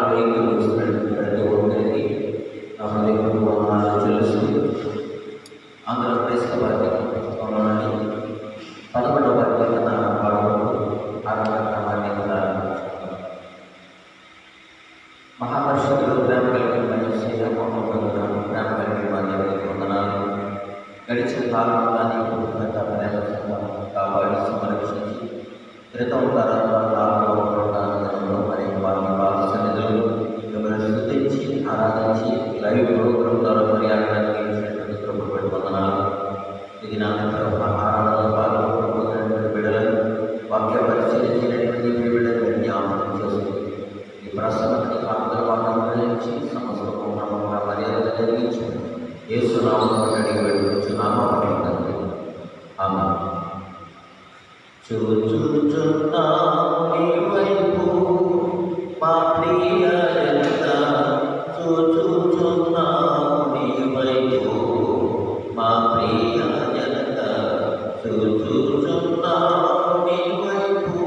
ఆలయంలో వచ్చినటువంటి ప్రతి ఒక్కరికి నా హృదయపూర్వక వందనాలు చెల్లిస్తూ అందులో క్రైస్తవ పుస్తకంలోని 11వ కీర్తన పాడుకుంటూ ఆరాధనాన్ని మహాపరిషత్తులు ప్రేమ కలిగిన మనిషిగా ప్రేమ కలిగిన మా దేవునికి వందనాలు. గడిచిన కాలంలో ప్రేమ కాపాడి సంరక్షించి క్రితం తరాలలో మరి వారి సన్నిధులు మిమ్మల్ని స్తుతించి ఆరాధించి లైవ్ ప్రోగ్రాం ద్వారా మరి ఆడడానికి ప్రభుత్వ వందనాలు. ఇది నా ఆరాధన పాల్గొనటువంటి బిడ్డలను వాక్య పరిశీలించినటువంటి బిడ్డలను జ్ఞాపకం చేస్తుంది. ఈ ప్రసన్నతని కాంతవాదం గురించి సమస్త పూర్ణంగా మర్యాద జరిగించి యేసునామములో అడిగి పెట్టుచున్నాము. ఆమె చూచుచున్నాము నీ వైపు మా ప్రియ జనత, చూచుచున్నాము నీ వైపు మా ప్రియ జనత, చూచుచున్నాము నీ వైపు,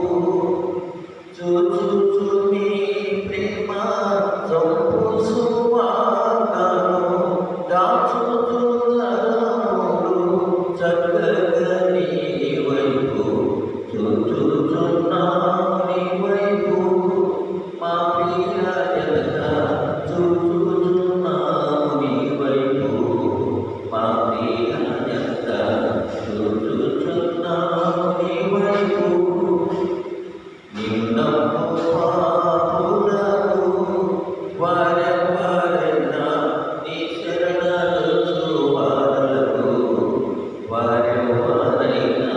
చూచుచు నీ ప్రేమ సొంపు సువార్తను దాచుచున్నాము చక్కగా నీ వైపు, చూచుచున్నాము నీ వైపు మా ప్రియ జనత, చూచుచున్నాము నీ వైపు మా ప్రియ జనత, చూచుచున్నాము నీ వైపు. నిన్ను పాపులకు వారెవరైనా నీ శరణులకు, వారెవరైనా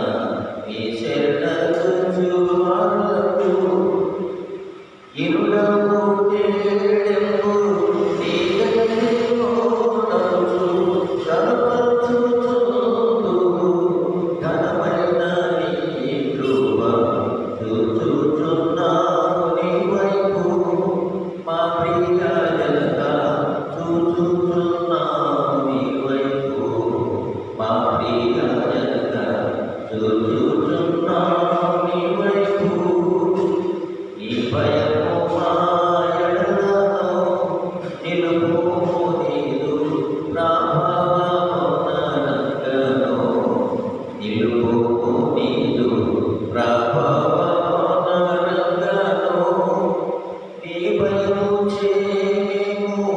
నీ శరణులకు, ఇరులకు తేడెంపు నీ దగ్గరలో నడుచు కనపరచుచుందు ఘనమైన నీ కృప, చూచుచున్నాము నీ వైపు మా ప్రియ జనత, చూచుచున్నాము నీ వైపు మా ప్రియ జనత, చూచుచున్నాము నీ వైపు. నీ భయము మా ఎడలలో నిలుపుము నీదు ప్రభావమునను, నిలుపుము నీదు ప్రభావమునను. నీ భయము చేము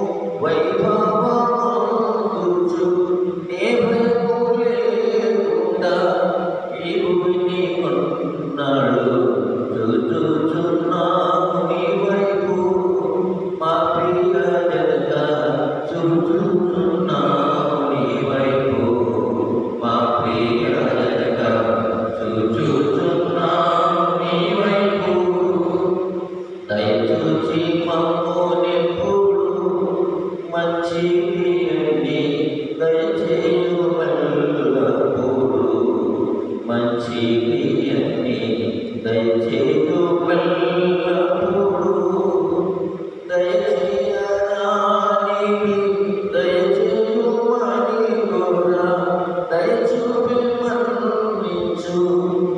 వైభవముందుచు, నీ భయము లేకుండా ఈ భూమిని కొన్నాడు, చూచుచున్నాము నీ వైపు మా ప్రియ జనత, చూచుచున్నాము నీ వైపు మా ప్రియ జనత, చూచుచున్నాము నీ వైపు. దయచూచి మమ్మునెప్పుడు మంచిని దయచేయువల్లప్పుడు, మంచిని దయచేయువల్లప్పుడు, దయచేయరానివి దయచేయుమని కూడా దయచూపి మన్నించు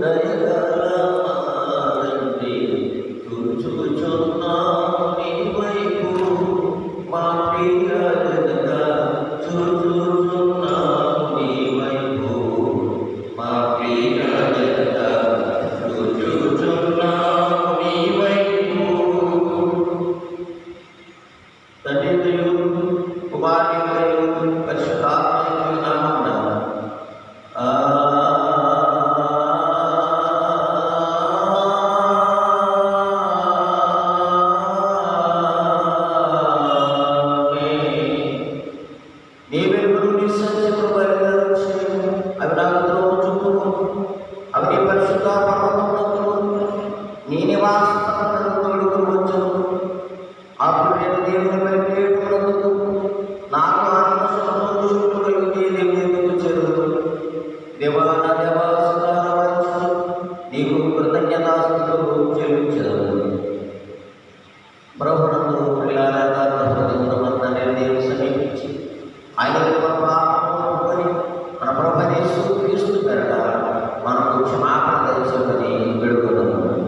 దయగల మా తండ్రి, చూచుచున్నాము నీ వైపు మా ప్రియ జనత, చూచుచున్నాము నీ వైపు మా ప్రియ జనత, చూచుచున్నాము నీ వైపు. తండ్రియు కుమారునియు పరిశుద్ధాత్మయుని నామమున నీవే గురుని సత్యము బయలుదేరచ్చు, అవి నాకు ద్రోచుకును, అవి నీ పరిశుద్ధ పర్వతములకు నీ నివాస స్థలములకు తోడుకుని వచ్చును. అప్పుడు నేను దేవుని బయలుదేరుటకు నాకు ఆత్మ సంతోషము కలిగి దేవుని ఎదుటకు చేరుదును. దేవా నా దేవా సదావరచు నీకు కృతజ్ఞతాస్తుతులు చెల్లించెదను. ప్రభునందు ప్రియులారా, హృదయమున నిర్ణయం సమీపించి ఆయన పాపముని మన ప్రభువైన యేసు క్రీస్తు పేరట మనకు క్షమాపణ దయచేయమని వేడుకొనుచున్నాము.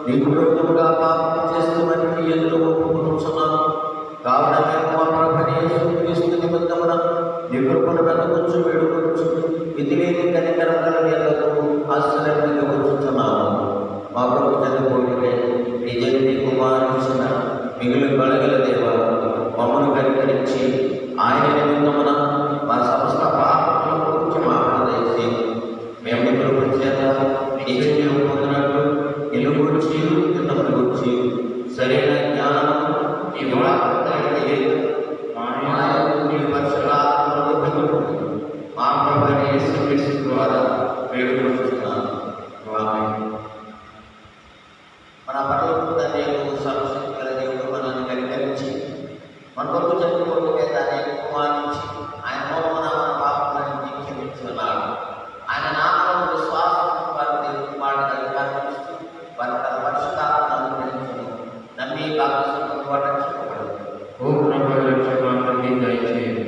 నీకు విరోధముగా పాపం చేస్తున్నట్టు ఎందుకు ఒప్పుకొనుచున్నాను. కావున మేము మా ప్రభువైన యేసుక్రీస్తు నిమిత్తమున నీ కృపను వెతకొచ్చు వేడుకొచ్చు విధి లేని కనికరం గల నీళ్లకు ఆశ్చర్యంగా వచ్చుచున్నాము. మా ప్రభు చనిపోయితే నిజంటి కుమారించిన మిగిలిన బలగల దేవ మమ్మను కనికరించి ఆయన నిమిత్తమున మా సమస్త పాపముల గురించి మాట్లాడేసి మేము నీ కృప చేత నిజం పొందినట్లు నిన్ను గురించి నిన్నను గురించి సరైన జ్ఞానం ఈ వాక్యం మా ప్రభువైన యేసుక్రీస్తు ద్వారా వేడుకొనుచున్నాను. మన పరలోకపు తండ్రి సర్వశక్తి గల దేవుడు మనల్ని కనికరించి మన కొరకు చనిపోతే దాన్ని కుమారించి ఆయన మూలమున మన పాపములను క్షమించున్నాడు. ఆయన నామమున విశ్వాసం వారి కుమారుడు అధికారం ఇస్తూ వారి తన పరిశుద్ధాత్మను అనుగ్రహించును. నమ్మి బాప్తిస్మం పొందువాడు రక్షింపబడును. ఓ ప్రభు రక్షకులందరికీ దయచేయండి.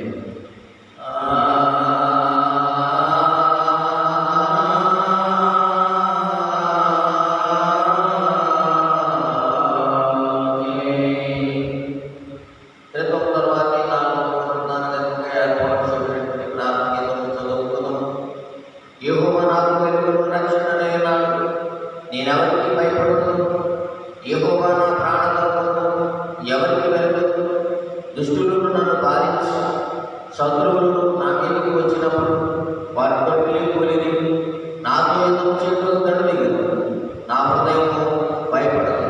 నేనెవరికి భయపడదు, యెహోవా నా ప్రాణదుర్గము, ఎవరికి వెళ్ళదు. దుష్టులు నన్ను బాధించి శత్రువులు నా మీదకి వచ్చినప్పుడు వారి తొట్టిలి కూలిని నాతో యుద్ధం చేతులు దండిగదు. నా హృదయము భయపడదు.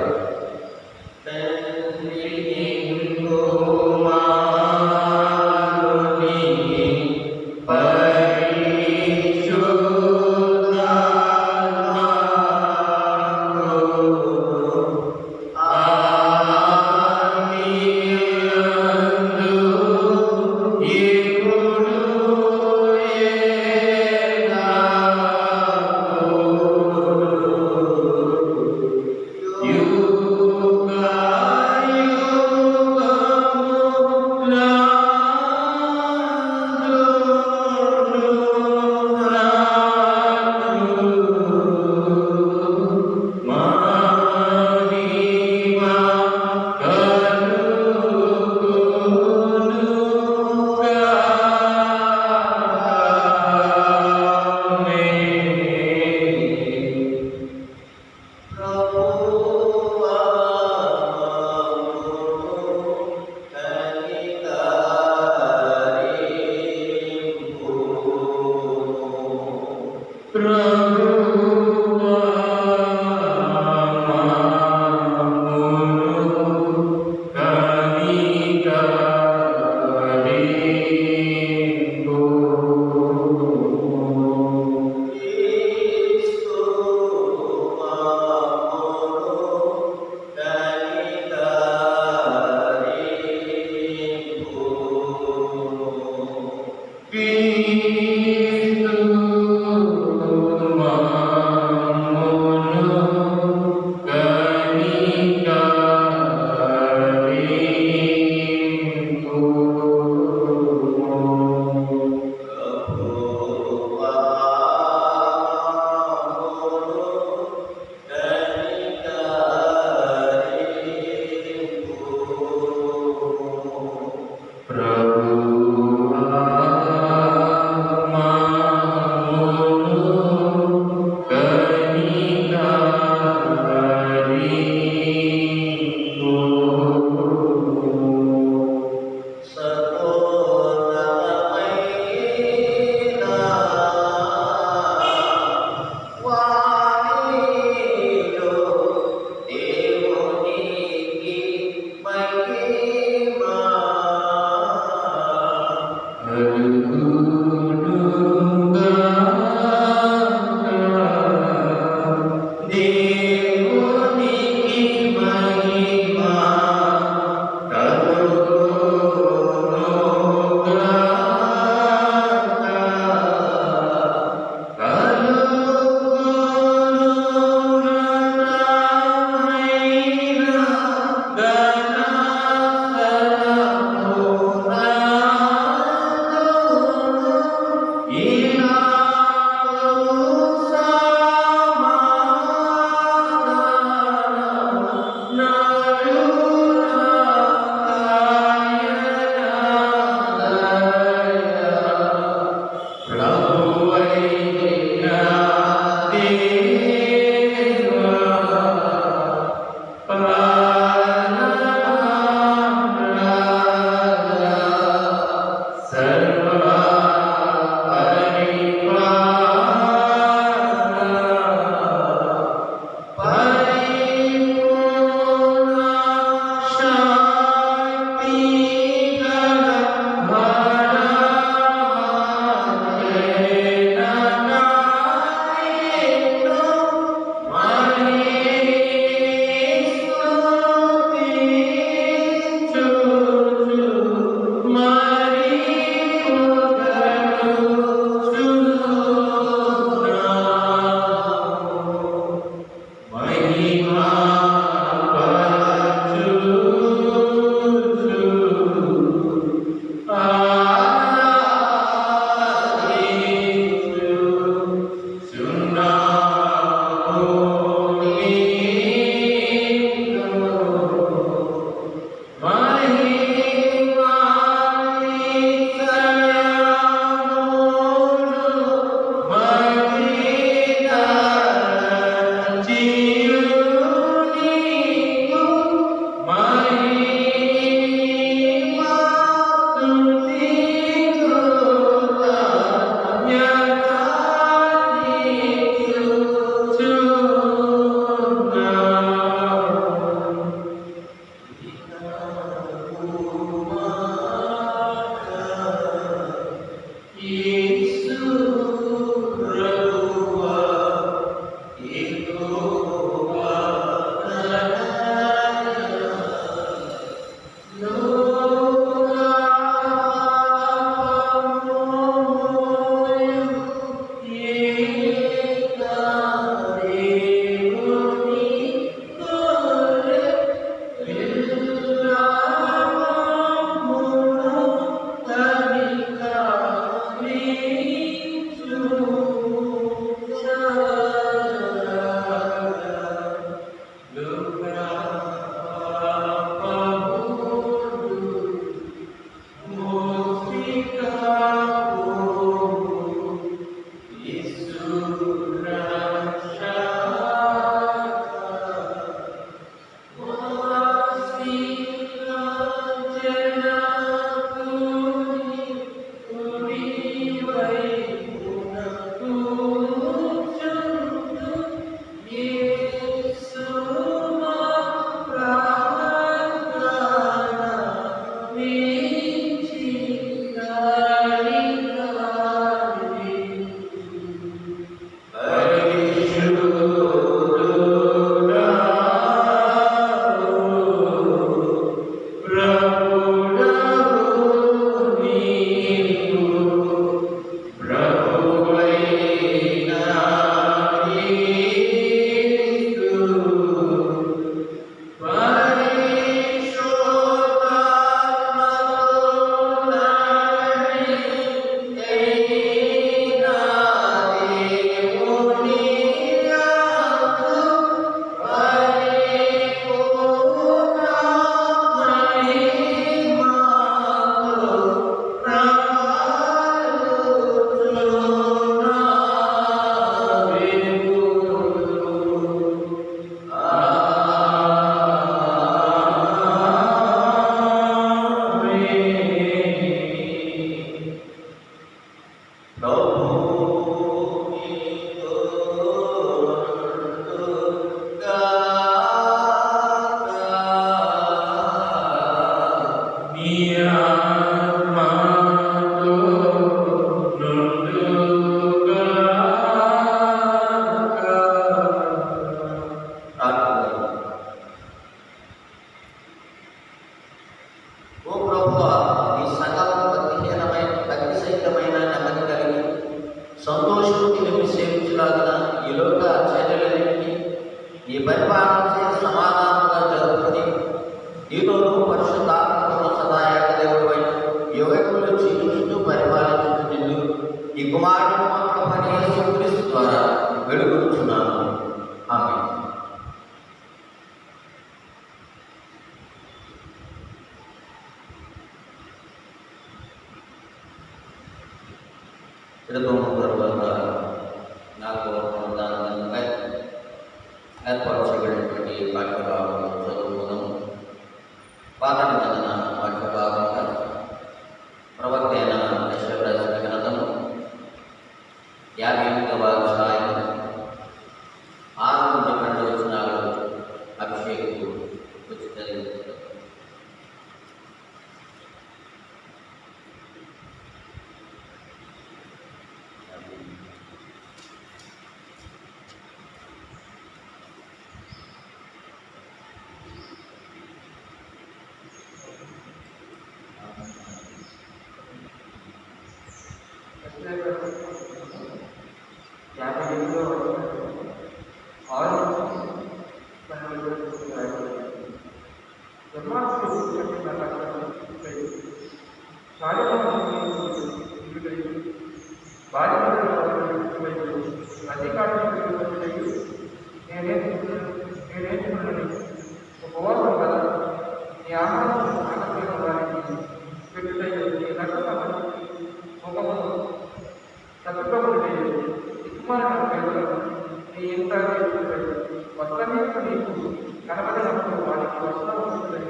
అవసరం వస్తుంది.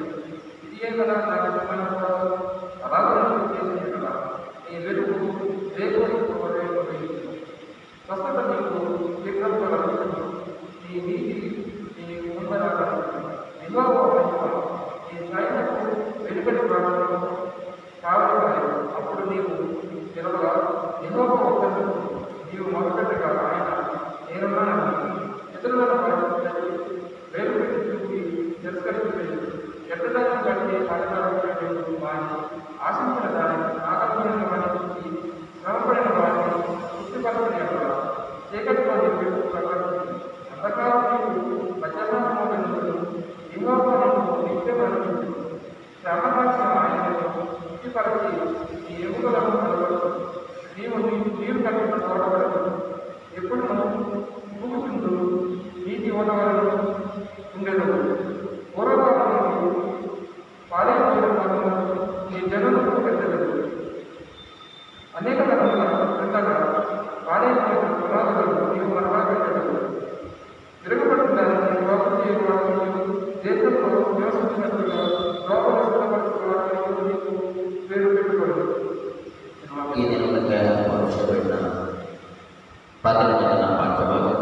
ఇదే కదా నాకు ఇష్టమైన వాడు, అలాగే చేసింది కదా. నీ వెలుగు స్వస్థత నీకు తీర్థపడుతుంది. నీ నీతి నీ ముందర నీ సైన్యకు వెలుపటి ప్రాణంలో కావాలి. అప్పుడు నీవు నిలవగా నిలవకూడదు. నీవు మొదటగా ఆయన నేనున్నానని ఇతరులను ప్రవర్తించదు. వేలుపెట్టి చూపి తిరస్కరించలేదు. ఎట్టదాన్ని కంటే సాధించాలని వారిని ఆశించిన దాన్ని ఆకర్షణ వారికి శ్రమపడిన వారిని తృప్తిపరచని చీకటిలో నీవు ప్రకటించింది. అంధకారం నీవు మధ్యాహ్నం లింగోపరణకు నిత్యపరచింది. శ్రమపరిచిన ఆయనను తృప్తిపరచి నీ ఎముకలను కలగదు. నీరు కలిగిన తోడవలను ఎప్పుడు భూమిచుండు నీటి ఓటవలను ఉండేది. పూర్వకాలంలో పారేపోయిన పనులను నీ జనులకు పెట్టలేదు. అనేక రకముల క్రిందగా పారేపోయిన పునాదులను నీవు మరలా పెట్టలేదు. తిరగబడిన దాన్ని లోపల చేయడానికి దేశంలో నివసించినట్లుగా లోపల సిద్ధపరచుకోవడానికి నీకు పేరు పెట్టుకోలేదు. ఈ దినములకై పరచబడిన పత్రమైన పాఠ్యభాగం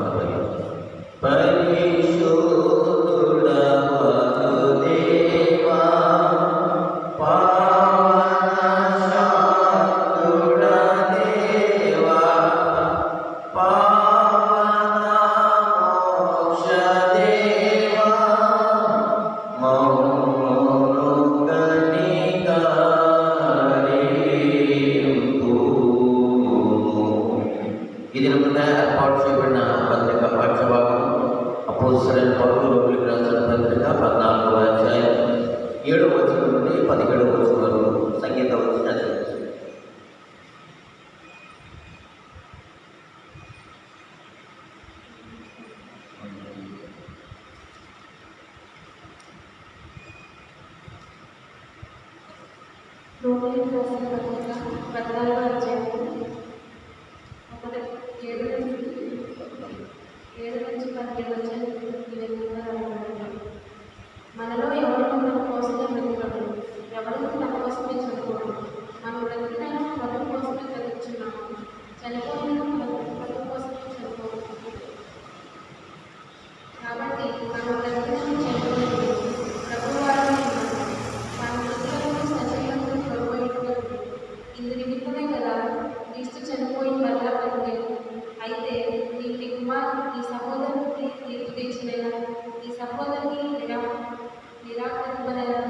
ఈ దినమున ఏర్పాటు చేయబడిన పత్రిక పాఠ్యభాగం అపోస్తలులైన పౌలు రోగులకు రాసిన పత్రిక 14వ అధ్యాయం 7వ వచనం నుండి 17వ వచనం వరకు సంగీత వచనాలు. రోగులకు రాసిన పత్రిక 14వ అధ్యాయం 7-17 మనలో ఎవరు మన కోసమే బ్రతికాడు, ఎవరికి మన కోసమే చదువుకోడు. మనం బ్రతికిన బ్రతుకు కోసమే చదువుతున్నాము, చనిపోయిన బ్రతుకు కోసమే చదువుకోవాలి. కాబట్టి మనం బ్రతికిన చనిపోలేదు, ప్రభువారు మన మృతులను సజీవంగా కోల్పోయినట్లు ఇందు నిమిత్తమే కదా క్రీస్తు చనిపోయిన వల్ల బ్రతికాడు. అయితే నీ కుమారుడు నీ సహోదరుడికి తీర్పు తీర్చలేదా? నీ సహోదరుని నిరాకరింపలేదా?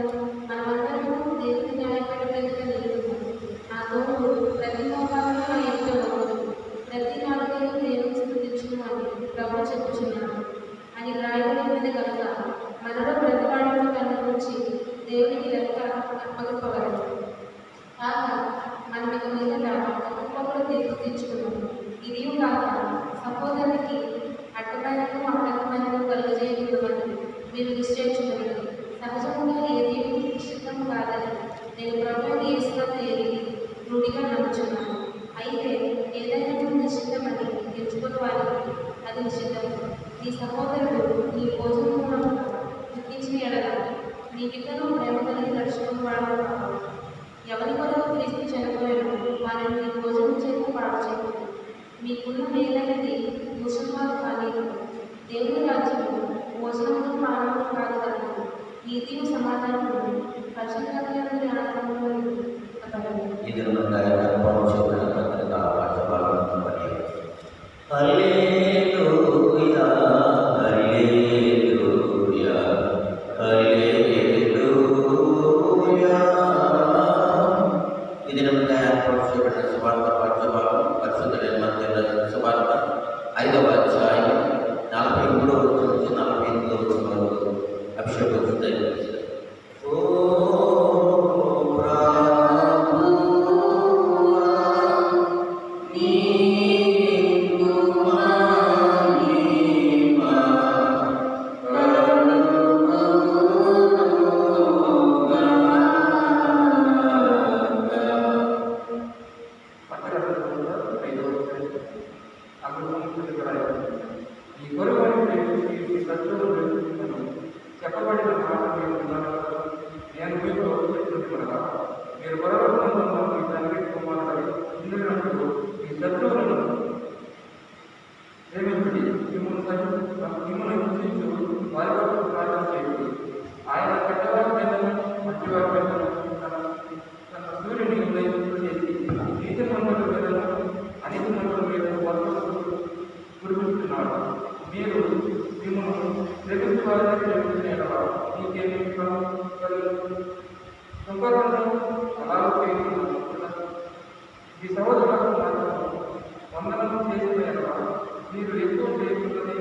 మనమందరము దేవుని న్యాయపడగలిగిన నిలుపు. నా తోడు ప్రతి మోకాలలో నా ఎదుట ప్రతి నాలుగైదు దేవుని స్తుతించును అని ప్రభు చెప్పుచున్నాను అని రాయబడినది కనుక మనలో ప్రతివాడిని తన గురించి దేవునికి లెక్క అప్పగలడు. కాగా మనం ఇక మీదట ఒక్కొక్కరు తీర్పు తీర్చుకున్నాము. ఇది కాక సహోదరునికి అడ్డమైనను అడ్డమైనను కలుగజేయకూడదని మీరు నిశ్చయించుకున్నారు. సహజంగా ఏది నిశ్చితం కాదని నేను ప్రభువుని యేసునందు ఎరిగి రూఢిగా నమ్ముచున్నాను. అయితే ఏదైనా నిశ్చితమని తెలుసుకున్న వారికి అది నిశ్చితం. నీ సహోదరుడు నీ భోజనం దుఃఖించిన ఎడల నీ విధను ప్రేమ కలిగి నడుచుకుని వాడు కావాలి. ఎవరి కొరకు క్రీస్తు చనిపోయాడు వారిని నీ భోజనం చేసి పాడు చేయకూడదు. మీకున్న మేలైనది ముసల్మాను కానీ దేవుని రాజ్యము భోజనము ప్రాణము కాదు కదా. నీతియు సమాధానము పరిశుద్ధాత్మని ఆనందము. ఇది ఏర్పాటు చేయబడిన పత్రిక పాఠ్యభాగం హల్లెలూయా హల్లెలూయా హల్లెలూయా. ఈ దినమున ఏర్పాటు చేయబడిన సువార్త పాఠ్యభాగం పరిశుద్ధులైన మత్తయి రాసిన సువార్త 5వ అధ్యాయం 43వ వచనం నుంచి 48వ వచనం వరకు అభిషేకం. చెప్పబడిన మాట మిమ్మల్ని ప్రేమించే వారిని ప్రేమించిన నీకేమి సుంకరులను అలాగే చేస్తున్నాను. ఈ సహోదరులకు మాత్రం వందనం చేసిన ఎడల మీరు ఎక్కువ చేస్తున్నది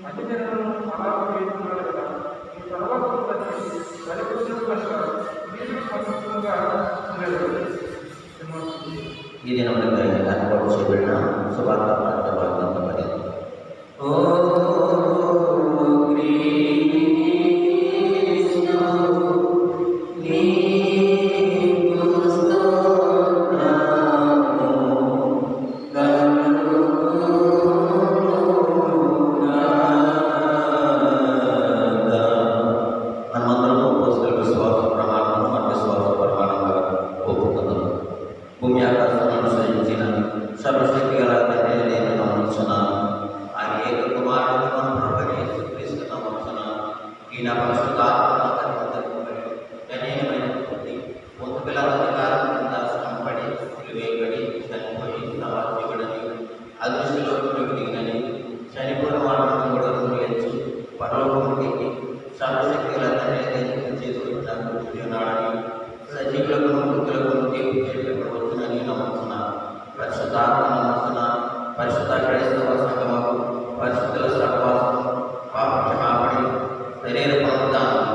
అన్ని జనులను అలాగే చేస్తున్నారు కదా. ఈ తర్వాత పరిపూర్ణులు కనుక మీరు పరిశుభ్రంగా ఉండలేదు. ఈ దినములకై ఏర్పాటు చేయబడిన సువార్త పాఠ్యభాగంలోని ఓ మనమందరము అపోస్తలుల విశ్వాస ప్రమాణము అంటే విశ్వాస ప్రమాణంగా ఒప్పుకుందాం. భూమి ఆకాశాలను సృజించిన సర్వశక్తి గల తండ్రి నేను నమ్ముచున్నాను. ఆయన ఏక కుమారుడు మన ప్రభువైన యేసుక్రీస్తు నమ్ముచున్నాను. ఈయన పరిశుద్ధాత్మ గణనీయమైన బుద్ధి పొందుపిల్ల అధికారం కింద శ్రమపడి వేయబడి చనిపోయి సమాధించబడని అదృష్టిలోకి దిగినని చనిపోయిన వాళ్ళను కూడా లేచి పరలోకంలోకి సర్వశక్తి గల తండ్రి చేసుకుంటున్నాడని సజీవులకు మృతులకు తీర్పు చేయడానికి వచ్చునని నమ్ముతున్నాను. పరిశుద్ధాత్మ నమ్ముతున్నాను. పరిశుద్ధ క్రైస్తవ సంఘముకు పరిశుద్ధుల సహవాసం పాప క్షమాపణ శరీర పునరుద్ధానం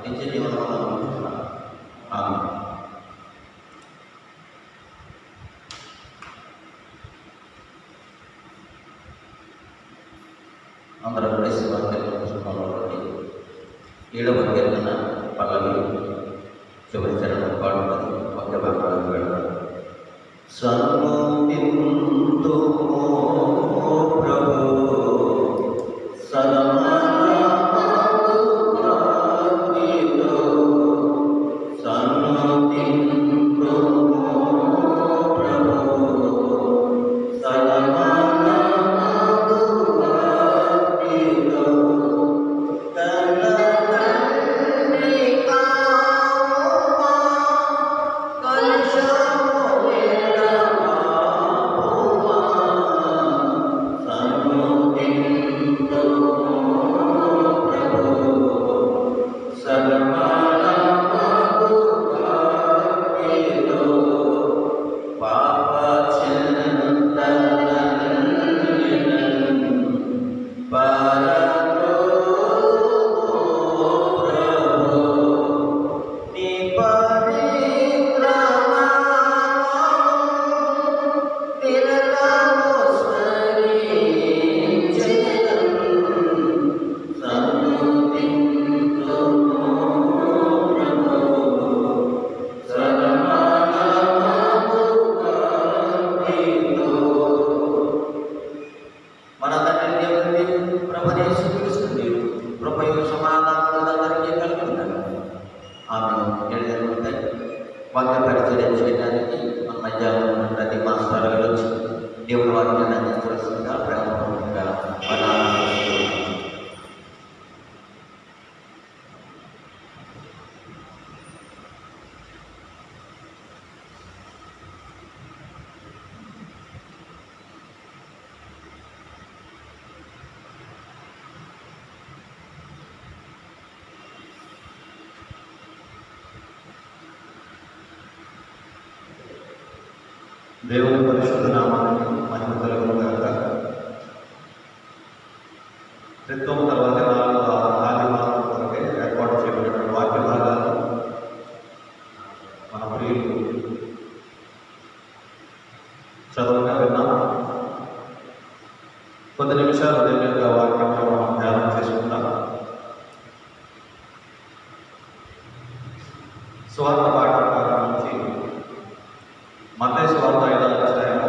నిత్య జీవనం నమ్ముతున్నాను. ఆమేన్. అందరూ కలిసి వాక్యం పుస్తకంలో 7వ కీర్తన పల్లవి చివరి చరణం పాడుతుంది. వాక్య భాగాలకు వెళ్తారు. సన్నుతింతు ప్రభు సన్నుతింతు మన తండ్రి దేవుని ప్రభువైన యేసుక్రీస్తు కృపయు సమాధానములు అందరికీ కలుగును. ఆమె వాక్య పరిచయం చేయడానికి మన మధ్య ఉన్న ప్రతి మాస్టర్లు వచ్చి దేవుని వాక్యాన్ని అందించవలసిందిగా ప్రేమపూర్వకంగా మన దేవుని పరిశుద్ధ నామానికి మహిమ కలుగును గాక. క్రితం తర్వాత 4వ ఆదివారం కొరకే ఏర్పాటు చేయబడిన వాక్య భాగాలు మన ప్రియులు చదవగా విన్నాం. కొద్ది నిమిషాలు దేవుని వాక్యంలో మనం ధ్యానం చేసుకుందాం. సువార్త పాఠం నుంచి మత్తయి సువార్త 5వ అధ్యాయము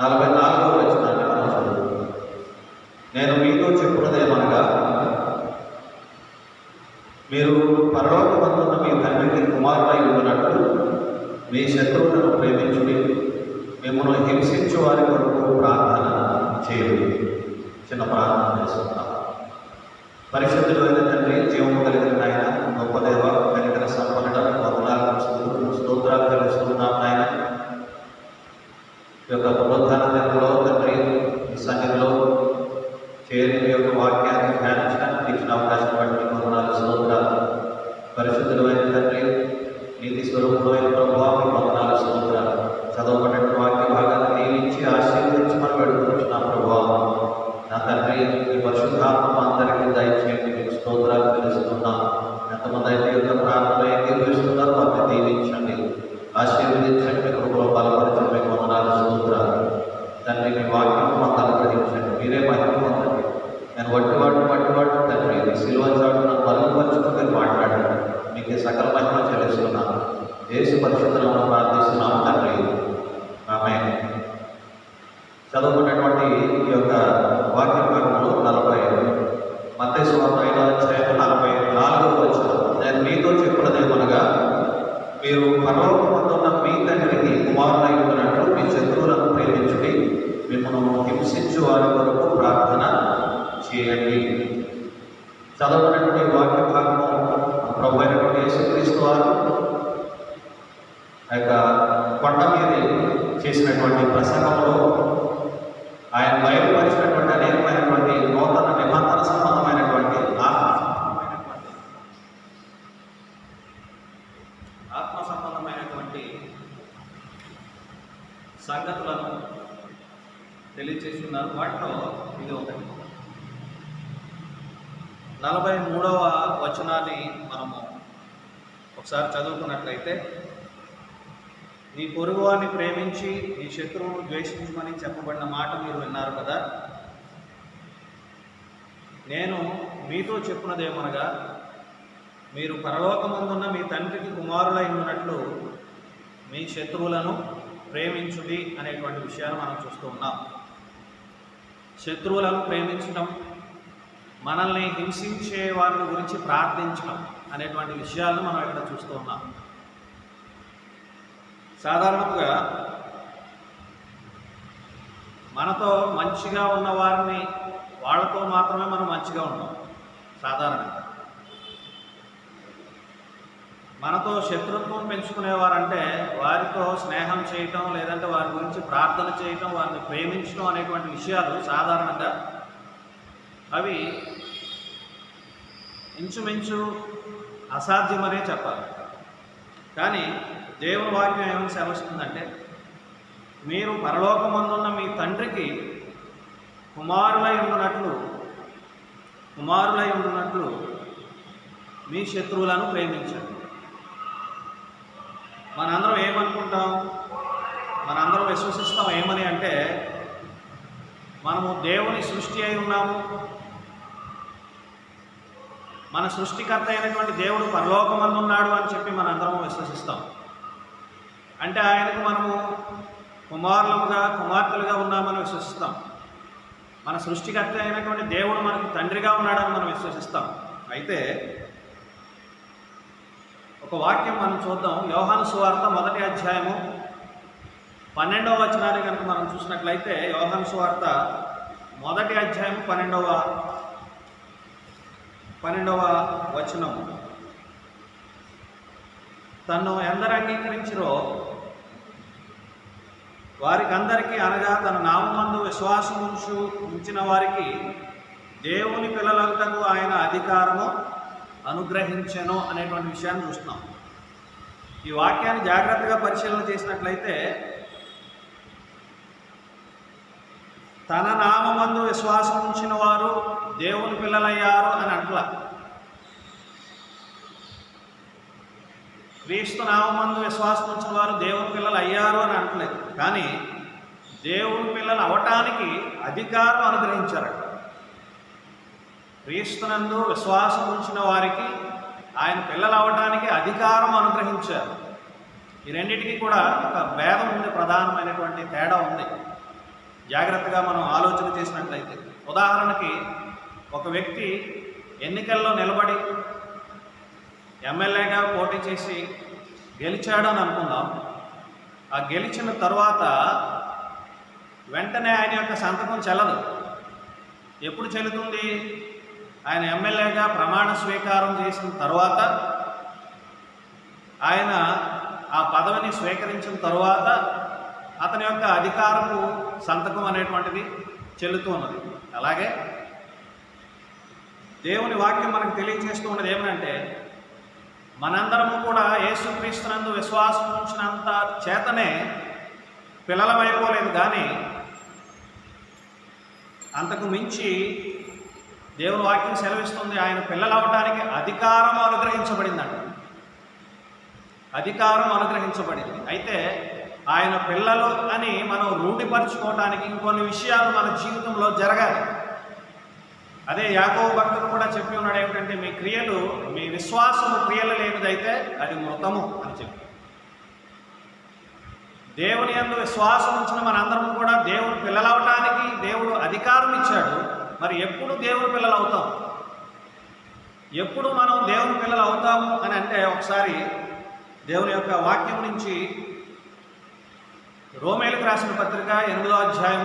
44వ వచనాన్ని మనం చదువుతాం. నేను మీతో చెప్పున్నదేమనగా, మీరు పరలోకమందున్న మీ తండ్రికి కుమారులై ఉన్నట్లు మీ శత్రువులను ప్రేమించుడి, మిమ్మల్ని హింసించు వారి కొరకు ప్రార్థన చేయుడి. చిన్న ప్రార్థన చేసుకుంటాం. పరిశుద్ధుడైన తండ్రి, జీవము కలిగిన ఆయన, గొప్ప దేవ, కనికర సంపన్నుడ, వందనాలు స్తోత్రాలు తెలుస్తున్నాం నాయన. ఈ యొక్క పునరుద్ధాన దినంలో తండ్రి ఈ సన్నిధిలో చేరి దేవుని యొక్క వాక్యాన్ని ధ్యానించడానికి ఇచ్చిన అవకాశం బట్టి వందనాలు స్తోత్రాలు. పరిశుద్ధులైన తండ్రి, నీతి స్వరూపులైన ప్రభువా, మీకు వందనాలు స్తోత్రాలు. చదవబడిన వాక్య భాగాన్ని దీవించి ఆశీర్వదించమని వేడుకుంటున్నాం ప్రభువా. నా తండ్రి, ఈ పరిశుద్ధాత్మ అందరికీ దయచేయండి. మీకు స్తోత్రాలు తెలుస్తున్నాం. ఎంతమంది అయితే యొక్క ప్రార్థన నిర్వహిస్తున్నారో వారిని దీవించండి, ఆశీర్వదించండి, కృపలో బలపరచండి. మీకు వందనాలు స్తోత్రాలు. తండ్రి, మీ వాక్యం మాకు అనుగ్రహించండి. మీరే మహిమ పొందండి. నేను వట్టివాడు తండ్రి, మీ సిలువ చాటున బలపరచుకుని మీరు మాట్లాడండి. మీకే సకల మహిమ చెల్లిస్తున్నాను. యేసు పరిశుద్ధంలో ప్రార్థిస్తున్నాము తండ్రి, ఆమేన్. చదువుకున్నటువంటి ఈ యొక్క వాక్య భాగంలో 40 మత్తయి సువార్త 5వ అధ్యాయం 44వ వచనం. నేను మీతో చెప్పినదేమనగా, మీరు పరలోకమందున్న మీ తండ్రికి కుమారులై ఉంటున్నట్లు మీ శత్రువులను ప్రేమించుడి, మిమ్మల్ని హింసించు వారి వరకు ప్రార్థన చేయండి. చదవనటువంటి వాక్య భాగము ప్రభు అయినటువంటి యేసుక్రీస్తు వారు ఆ యొక్క కొండ మీద చేసినటువంటి ప్రసంగంలో ఆయన బయలుపరిచినటువంటి అనేకమైనటువంటి నూతన నిబంధన సంబంధమైనటువంటి ఆత్మ సంబంధమైనటువంటి సంగతులను తెలియచేస్తున్నారు. వాటిలో ఇది ఒకటి. 43వ వచనాన్ని మనము ఒకసారి చదువుకున్నట్లయితే, నీ పొరుగువాన్ని ప్రేమించి నీ శత్రువును ద్వేషించమని చెప్పబడిన మాట మీరు విన్నారు కదా. నేను మీతో చెప్పున్నదేమనగా, మీరు పరలోకమందున్న మీ తండ్రికి కుమారులై ఉన్నట్లు మీ శత్రువులను ప్రేమించుడి అనేటువంటి విషయాలు మనం చూస్తూ ఉన్నాం. శత్రువులను ప్రేమించడం, మనల్ని హింసించే వారిని గురించి ప్రార్థించడం అనేటువంటి విషయాలను మనం ఇక్కడ చూస్తూ ఉన్నాం. సాధారణంగా మనతో మంచిగా ఉన్న వారిని, వాళ్ళతో మాత్రమే మనం మంచిగా ఉంటాం. సాధారణంగా మనతో శత్రుత్వం పెంచుకునేవారంటే వారితో స్నేహం చేయటం, లేదంటే వారి గురించి ప్రార్థన చేయటం, వారిని ప్రేమించడం అనేటువంటి విషయాలు సాధారణంగా అవి ఇంచుమించు అసాధ్యమనే చెప్పాలి. కానీ దేవుని వాక్యం ఏమని సెలవిస్తుందంటే, మీరు పరలోకమందున్న మీ తండ్రికి కుమారులై ఉండునట్లు మీ శత్రువులను ప్రేమించండి. మనందరం ఏమనుకుంటాం, మనందరం విశ్వసిస్తాం ఏమని అంటే, మనము దేవుని సృష్టి అయి ఉన్నాము, మన సృష్టికర్త అయినటువంటి దేవుడు పరలోకమందు ఉన్నాడు అని చెప్పి మనందరం విశ్వసిస్తాం. అంటే ఆయనకు మనము కుమార్తెలుగా ఉన్నామని విశ్వసిస్తాం. మన సృష్టికర్త అయినటువంటి దేవుడు మనకు తండ్రిగా ఉన్నాడని మనం విశ్వసిస్తాం. అయితే ఒక వాక్యం మనం చూద్దాం. యోహాను సువార్త 1వ అధ్యాయము 12వ వచనాన్ని కనుక మనం చూసినట్లయితే, యోహాను సువార్త 1వ అధ్యాయం 12వ వచనం. తన్ను ఎందరు అంగీకరించిరో వారికందరికీ, అనగా తన నామమందు విశ్వాసం ఉంచిన వారికి దేవుని పిల్లలకు ఆయన అధికారము అనుగ్రహించెను అనేటువంటి విషయాన్ని చూస్తున్నాం. ఈ వాక్యాన్ని జాగ్రత్తగా పరిశీలన చేసినట్లయితే, తన నామమందు విశ్వాసం ఉంచిన వారు దేవుని పిల్లలయ్యారు అని అంటలా. క్రీస్తు నామమందు విశ్వాసం ఉంచిన వారు దేవుని పిల్లలు అయ్యారు అని అంటలేదు. కానీ దేవుని పిల్లలు అవటానికి అధికారం అనుగ్రహించారట. క్రీస్తునందు విశ్వాసం ఉంచిన వారికి ఆయన పిల్లలు అవటానికి అధికారం అనుగ్రహించారు. ఈ రెండింటికి కూడా ఒక భేదం ఉంది, ప్రధానమైనటువంటి తేడా ఉంది. జాగ్రత్తగా మనం ఆలోచన చేసినట్లయితే, ఉదాహరణకి ఒక వ్యక్తి ఎన్నికల్లో నిలబడి ఎమ్మెల్యేగా పోటీ చేసి గెలిచాడు అని అనుకుందాం. ఆ గెలిచిన తర్వాత వెంటనే ఆయన యొక్క సంతకం చెల్లదు. ఎప్పుడు చెల్లుతుంది? ఆయన ఎమ్మెల్యేగా ప్రమాణ స్వీకారం చేసిన తర్వాత, ఆయన ఆ పదవిని స్వీకరించిన తరువాత అతని యొక్క అధికారపు సంతకం అనేటువంటిది చెల్లుతూ ఉన్నది. అలాగే దేవుని వాక్యం మనకు తెలియజేస్తూ ఉన్నది ఏమనంటే, మనందరము కూడా యేసుక్రీస్తునందు విశ్వాసం ఉంచినంత చేతనే పిల్లలమైపోలేదు, కానీ అంతకు మించి దేవుని వాక్యం సెలవిస్తుంది, ఆయన పిల్లలు అవడానికి అధికారం అనుగ్రహించబడిందంట. అధికారం అనుగ్రహించబడింది. అయితే ఆయన పిల్లలు అని మనం రూఢిపరచుకోవడానికి ఇంకొన్ని విషయాలు మన జీవితంలో జరగాలి. అదే యాకోబు భక్తుడు కూడా చెప్పి ఉన్నాడు ఏమిటంటే, మీ క్రియలు, మీ విశ్వాసము క్రియలు లేనిదైతే అది మృతము అని చెప్పి. దేవుని యందు విశ్వాసం ఉంచిన మనందరం కూడా దేవుని పిల్లలవటానికి దేవుడు అధికారం ఇచ్చాడు. మరి ఎప్పుడు దేవుని పిల్లలు అవుతాం? ఎప్పుడు మనం దేవుని పిల్లలు అవుతాము అని అంటే, ఒకసారి దేవుని యొక్క వాక్యం నుంచి రోమేలకు రాసిన పత్రిక 8వ అధ్యాయం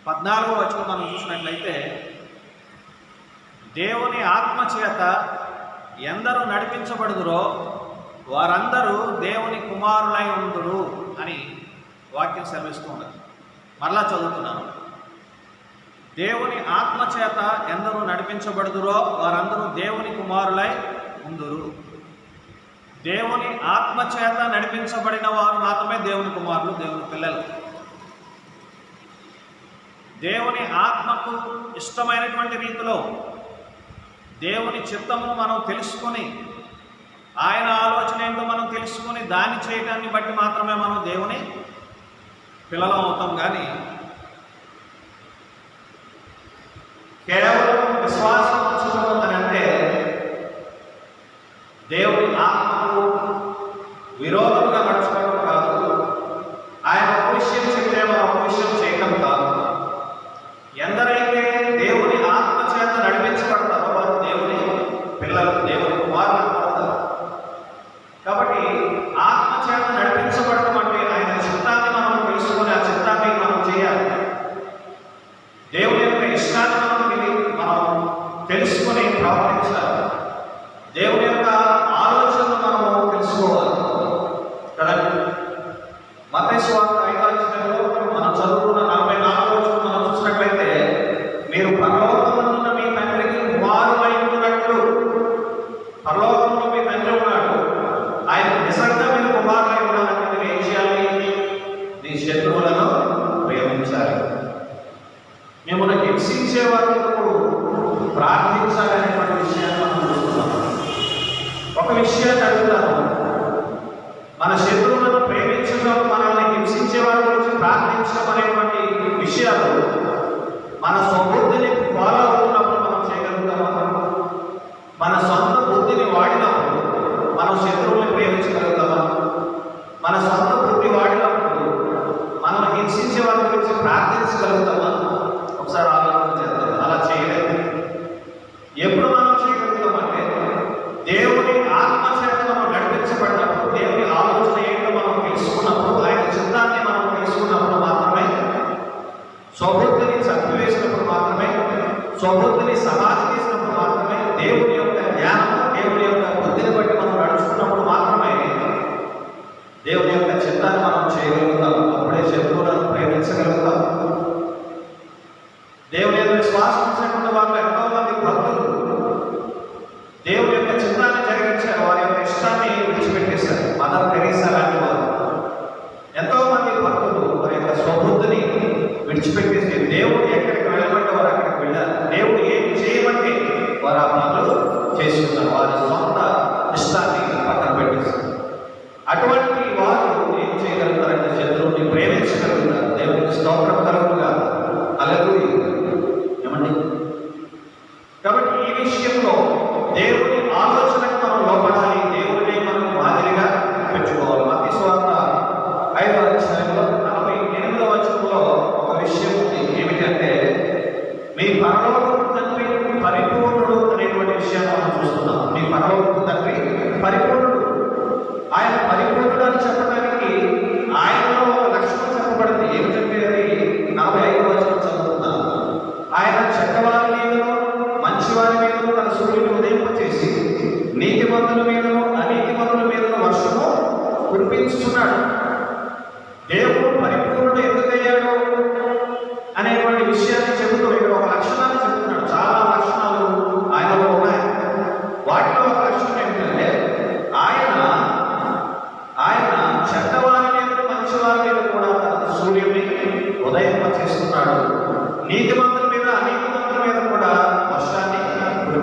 14వ వచనం మనం చూసినట్లయితే, దేవుని ఆత్మ చేత ఎందరూ నడిపించబడుదురో వారందరూ దేవుని కుమారులై ఉందురు అని వాక్యం సెలవిస్తూ ఉన్నది. మరలా చదువుతున్నాను. దేవుని ఆత్మ చేత ఎందరూ నడిపించబడుదురో వారందరూ దేవుని కుమారులై ఉందురు. దేవుని ఆత్మ చేత నడిపించబడిన వారు మాత్రమే దేవుని కుమారులు, దేవుని పిల్లలు. దేవుని ఆత్మకు ఇష్టమైనటువంటి రీతిలో దేవుని చిత్తమును మనం తెలుసుకొని, ఆయన ఆలోచన ఏంటో మనం తెలుసుకొని దాన్ని చేయడాన్ని బట్టి మాత్రమే మనం దేవుని పిల్లలం అవుతాం. కానీ కేవలం విశ్వాసం ఉంచడం అని అంటే దేవుని ఆత్మకు విరోధంగా నడుచుకోవడం కాదు. ఆయన ఒక విషయం చెప్తే మనం ఒక విషయం చేయటం కాదు. ఎందరైతే దేవుని ఆత్మ చేత నడిపించబడతారో వారు దేవుని పిల్లలు, దేవుని కుమారులు పడతారు. కాబట్టి ఆత్మ చేత నడిపించబడటం అంటే ఆయన చిత్తాన్ని మనం తెలుసుకొని ఆ చిత్తాన్ని మనం చేయాలి. దేవుని యొక్క ఇష్టాన్ని మనం తెలుసుకొని ప్రవర్తించాలి. దేవుని యొక్క ఆలోచనను మనము తెలుసుకోవాలి కదా. మత్తయి సువార్త 5వ అధ్యాయంలో మనం చదువుకున్న 44వ వచనం మనం చూసినట్లయితే, మీరు పరలోకమందున్న మీ తండ్రికి కుమారులై ఉన్నట్లు, పరలోకంలో మీ తండ్రి ఉన్నాడు, ఆయన నిజంగా మీరు కుమారులై ఉండాలంటే మీరు ఏం చేయాలి? నీ శత్రువులను ప్రేమించాలి, మిమ్మల్ని హింసించే వారికి ప్రార్థించాలనేటువంటి విషయాన్ని మనం చూస్తున్నాం. ఒక విషయాన్ని అడుగుతాను, మన శత్రువులను ప్రేమించడం, మనల్ని హింసించే వారి గురించి ప్రార్థించడం అనేటువంటి విషయాలు మన స్వబుద్ధిని ఫాలో అవుతున్నప్పుడు మనం చేయగలుగుతామా? మన సొంత బుద్ధిని వాడినప్పుడు మనం శత్రువులను ప్రేమించగలుగుతామా? మన సొంత బుద్ధి వాడినప్పుడు మనం హింసించే వారి గురించి ప్రార్థించగలుగుతామా? ఒకసారి ఆలోచన చేద్దాం. అలా చేయలేదు. ఎప్పుడు మనం చేయగలుగుతామంటే, దేవుని ఆత్మ చేత మనం నడిపించబడినప్పుడు, దేవుని ఆలోచన ఏంటో మనం తెలుసుకున్నప్పుడు, ఆయన చిత్తాన్ని మనం తెలుసుకున్నప్పుడు మాత్రమే, స్వబుద్ధిని చంపివేసినప్పుడు మాత్రమే, స్వబుద్ధిని సమాధి చేసినప్పుడు మాత్రమే, దేవుని యొక్క జ్ఞానం, దేవుని యొక్క బుద్ధిని బట్టి మనం నడుచుకున్నప్పుడు మాత్రమే దేవుని యొక్క చిత్తాన్ని మనం చేయగలుగుతాం. అప్పుడే శత్రువులను ప్రేమించగలుగుతాం. దేవుని యొక్క విశ్వాసం ఉంచినటువంటి వాళ్ళు ఎంతో మంది భక్తులు దేవుని యొక్క చిత్తాన్ని జరిగించారు, వారి యొక్క ఇష్టాన్ని విడిచిపెట్టేశారు. మదర్ తెరీసా లాంటి వారు, ఎంతో మంది భక్తులు వారి యొక్క స్వబుద్ధిని విడిచిపెట్టేసి దేవుడు ఎక్కడికి వెళ్ళమంటే వారు అక్కడికి వెళ్ళారు. దేవుడు ఏమి చేయమంటే వారు ఆ పనులు చేసుకున్నారు. వారి సొంత ఇష్టాన్ని పక్కన పెట్టేశారు. అటువంటి వారు ఏం చేయగలుగుతారంటే శత్రువుని ప్రేమించగలుగుతారు. దేవునికి స్తోత్రం కలుగుగా. హల్లెలూయా. ఏమండి? కాబట్టి ఈ విషయంలో దేవుని ఆలోచనకు మనం లోపడాలి. దేవుడిని మనం మాదిరిగా పెంచుకోవాలి. మత్తయి సువార్త 5వ అధ్యాయంలో 48వ వచనంలో ఒక విషయం ఉంది. ఏమిటంటే, మీ పరలోకపు తండ్రి పరిపూర్ణుడు అనేటువంటి విషయాన్ని మనం చూస్తున్నాం. మీ పరలోకపు తండ్రి పరిపూర్ణుడు. ఆయన పరిపూర్ణుడు అని చెప్పడానికి ఆయనలో ఒక లక్షణం చెప్పబడింది. ఏమిటంటే అది 45వ వచనం చదువుతున్నాను. ఆయన చెడ్డవారి మీదను మంచివారి మీదను తన సూర్యుని ఉదయింపచేసి నీతిమంతుల మీదను అనీతిమంతుల మీదను వర్షము కురిపించుచున్నాడు. దేవుడు పరిపూర్ణుడు ఎందుకయ్యాడు అనేటువంటి విషయాన్ని చెబుతూ ఇక్కడ ఒక లక్షణాన్ని చెబుతున్నాడు. చాలా లక్షణాలు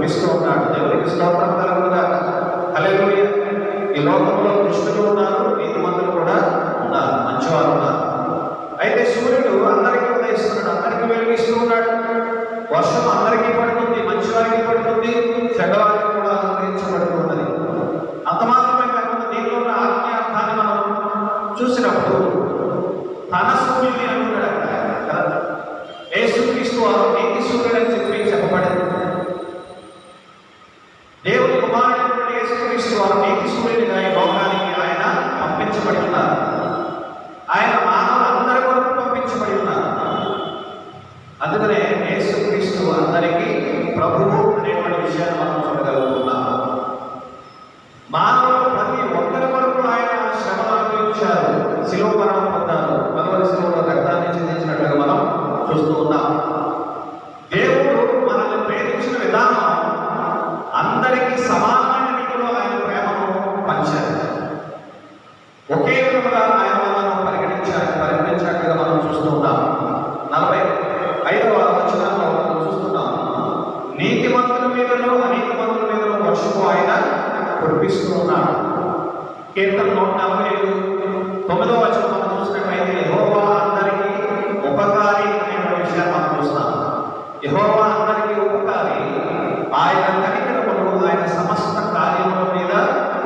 కురిపిస్తూ ఉన్నాడు. దేవునికి స్తోత్రం కలుగునుగా. హల్లెలూయా. ఈ లోకంలో దుష్టులు ఉన్నారు, నీతిమంతులు కూడా ఉన్నారు, మంచివారు ఉన్నారు. అయితే సూర్యుడు అందరికీ ఉదయిస్తున్నాడు, అందరికీ వెలిగిస్తూ ఉన్నాడు. వర్షం అందరికీ పడుతుంది, మంచివారికి పడుతుంది, చెడ్డవారికి కూడా అనుగ్రహించబడుతూ ఉన్నది. అంత మాత్రమే కాకుండా దీనిలో ఉన్న ఆత్మీయ అర్థాన్ని మనం చూసినప్పుడు తన సూర్యుని అంటున్నాడు కదా. యేసుక్రీస్తు వారు నీతి సూర్యుడు అని చెప్పబడింది. దేవుని కుమారుడు యేసుక్రీస్తు వారు నీతి సూర్యుడిగా ఈ లోకానికి ఆయన పంపించబడి ఉన్నారు. ఆయన మానవులందరి కొరకు పంపించబడి ఉన్నారు. అందుకనే యేసుక్రీస్తు అందరికీ ప్రభువు అనేటువంటి విషయాన్ని మనం చూడగలుగుతున్నాం. మానవులు ప్రతి ఒక్కరి కొరకు ఆయన శ్రమను అనుభవించారు, శిలువ మరణం పొందారు, కలువరి శిలువలో రక్తాన్ని చిందించినట్లుగా మనం చూస్తూ ఉన్నాం. దేవుడు మనల్ని ప్రేమించిన విధానం అందరికీ సమానమైన రీతిలో ఆయన ప్రేమను పంచారు. ఒకే విధంగా ఆయన మనల్ని పరిగణించినట్లుగా మనం చూస్తూ ఉన్నాం. 45వ వచనంలో మనం చూస్తున్నాం, నీతిమంతుల మీదలో అనీతిమంతుల మీదలో వర్షము ఆయన కురిపిస్తూ ఉన్నాడు. కీర్తన 145 వచనం మనం చూసినట్లయితే యెహోవా అందరికీ ఉపకారి అనే విషయాన్ని మనం చూస్తాం. యెహోవా అందరికీ ఉపకారి, ఆయన కనికరములు ఆయన సమస్త కార్యముల మీద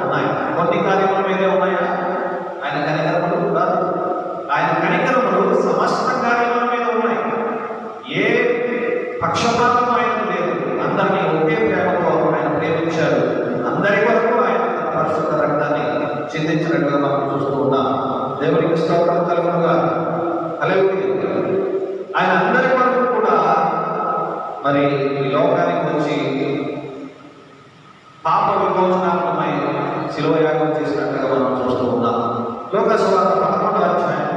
ఉన్నాయి. కొన్ని కార్యముల మీదే ఉన్నాయా ఆయన కనికరములు? కాదు, ఆయన కనికరములు సమస్త కార్యముల మీద ఉన్నాయి. ఏ పక్షపాతం ఆయన లేదు. అందరినీ ఒకే ప్రేమతో ఆయన ప్రేమించారు. అందరి వరకు ఆయన పరిశుద్ధ రక్తాన్ని చిందించినట్టుగా మనం చూస్తూ ఉన్నాం. దేవునికి స్తోత్రం కలుగునుగా. హల్లెలూయా. ఆయన అందరి వరకు కూడా మరి ఈ లోకానికి వచ్చి పాప విమోచనార్థమై శిలువ యాగం చేసినట్టుగా మనం చూస్తూ ఉన్నాం. లోకాసు వార్త 11వ అధ్యాయం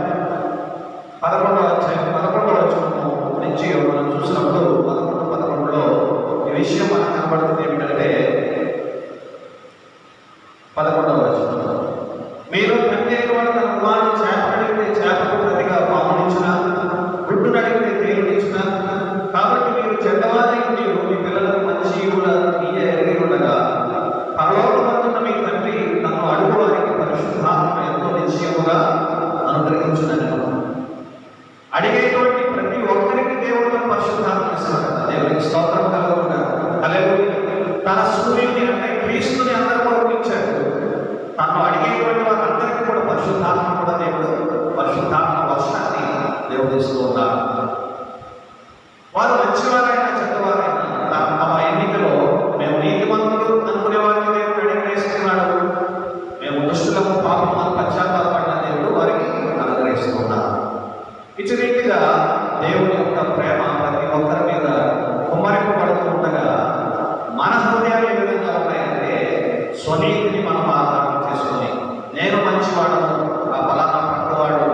11వ వచనము నుంచి మనం చూసినప్పుడు 11:11లో ఈ విషయం మనకు కనబడుతుంది. ఏమిటంటే 11వ వచనం, మీరు ప్రత్యేక వాడు తన కుమారుడు చేపడితే చేపకు ప్రతిగా పామునిచ్చిన, గుడ్డు నడిగితే తేలునిచ్చిన, కాబట్టి మీరు చెడ్డవారి నుండి మీ పిల్లలకు మంచి కూడా ఎరిగి ఉండగా పరలోకమందున్న మీ తండ్రి నన్ను అడుగువారికి పరిశుద్ధాత్మ ఎంతో నిశ్చయముగా అనుగ్రహించునని. అడిగేటువంటి ప్రతి ఒక్కరికి దేవుడు పరిశుద్ధాత్మ ఇస్తాడు. దేవునికి స్తోత్రం కలుగునుగా. హల్లెలూయా. తన సూర్యుని అంటే క్రీస్తుని అందరి కొరకు ఇచ్చాడు. తను అడిగేటువంటి వారందరికీ కూడా పరిశుద్ధాత్మ కూడా దేవుడు పరిశుద్ధాత్మ వర్షాన్ని దేవుడు ఇస్తూ ఉన్నారు. వారు మంచివారైనా చెడ్డవారైనా తమ ఎన్నికలో మేము నీతిమంతులు అనుకునే వారిని దేవుడు అనుగ్రహిస్తున్నాడు. మేము దుష్టులకు పాపము పశ్చాత్తాపడిన దేవుడు వారికి అనుగ్రహిస్తున్నారు. ఇటు రీతిగా దేవుని యొక్క ప్రేమ ప్రతి ఒక్కరి మీద కుమ్మరింపబడుతూ ఉండగా మన హృదయాలు ఏ విధంగా ఉన్నాయంటే స్వనీతిని మనం ఆధారం చేసుకొని నేను మంచివాడను, ఆ ఫలానా పక్కవాడు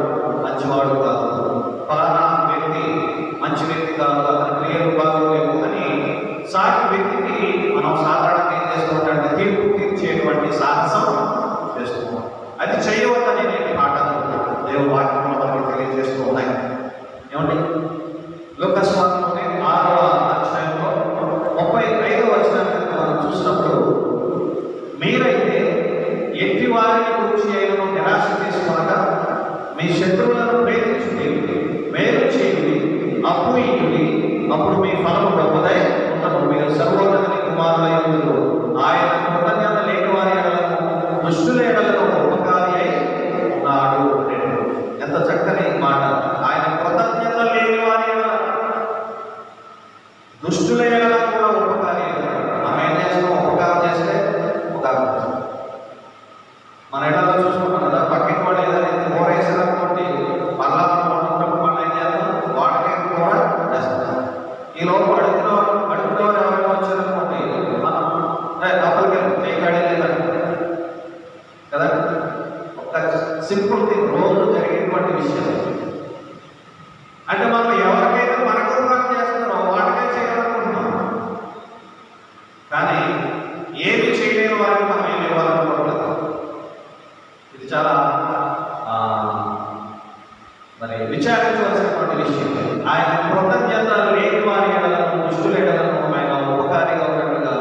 మంచివాడు కాదు, ఫలానా వ్యక్తి మంచి వ్యక్తి కాదు, అతని క్రియలు బాగోలేవు అని సాటి వ్యక్తికి మనం సాధారణంగా ఏం చేస్తున్నట్టు తీర్పు తీర్చేటువంటి సాహసం చేస్తున్నాం. అది చేయవద్దని నేను పాఠాలు దేవుని వాక్యంలో మనకి తెలియజేస్తూ ఉన్నాయి. ఏమండి, లూకాసు వార్తలోనే 6వ అధ్యాయంలో 35వ వచనాన్ని మనం చూసినప్పుడు, మీరైతే ఎట్టి వారిని గురించి అయినా నిరాశ చేసుకొనక మీ శత్రువులను ప్రేమించుడి, మేలు చేయుడి, అప్పు ఇయ్యుడి, అప్పుడు మీ ఫలము గొప్పదై ఉండను. మీరు సర్వోన్నతుని కుమారులై ఉందురు. ఆయన కృతజ్ఞత లేని వారి ఎడలను దుష్టుల ఎడలను ఉపకారి అయి ఉన్నాడు. ఎంత చక్కని మాట. ఆయన కృతజ్ఞత లేని వారి ఎడల దుష్టుల ఎడల కూడా ఉపకారి. మనం ఏం చేస్తాం? ఉపకారం చేస్తే ఉపకారం చేస్తాం. మన ఎడలో చూసుకుంటాం కదా, పక్కన వాడు ఏదైనా ఓరేసారనుకోండి, మళ్ళా మనం మనం ఏం చేస్తాం? వాడికి కూడా చేస్తాం. ఈ లోపు అడుగులో ఎవరైనా వచ్చారనుకోండి, మనం లోపలికి చేయకాడే లేదండి కదా. ఒక సింపుల్ థింగ్, రోజు జరిగేటువంటి విషయం. అంటే మనం ఎవరికైతే మనకు ఉపకారం చేస్తున్నారో వాడికే చేయాలనుకుంటున్నాం, కానీ ఏమి చేయలేని వారికి మనం ఏమి ఇవ్వాలనుకోవట్లేదు. ఇది చాలా మరి విచారించవలసినటువంటి విషయం. ఆయన కృతజ్ఞత లేని వారి ఎడలను దుష్టుల ఎడలను ఆయన ఉపకారిగా ఉన్నట్లుగా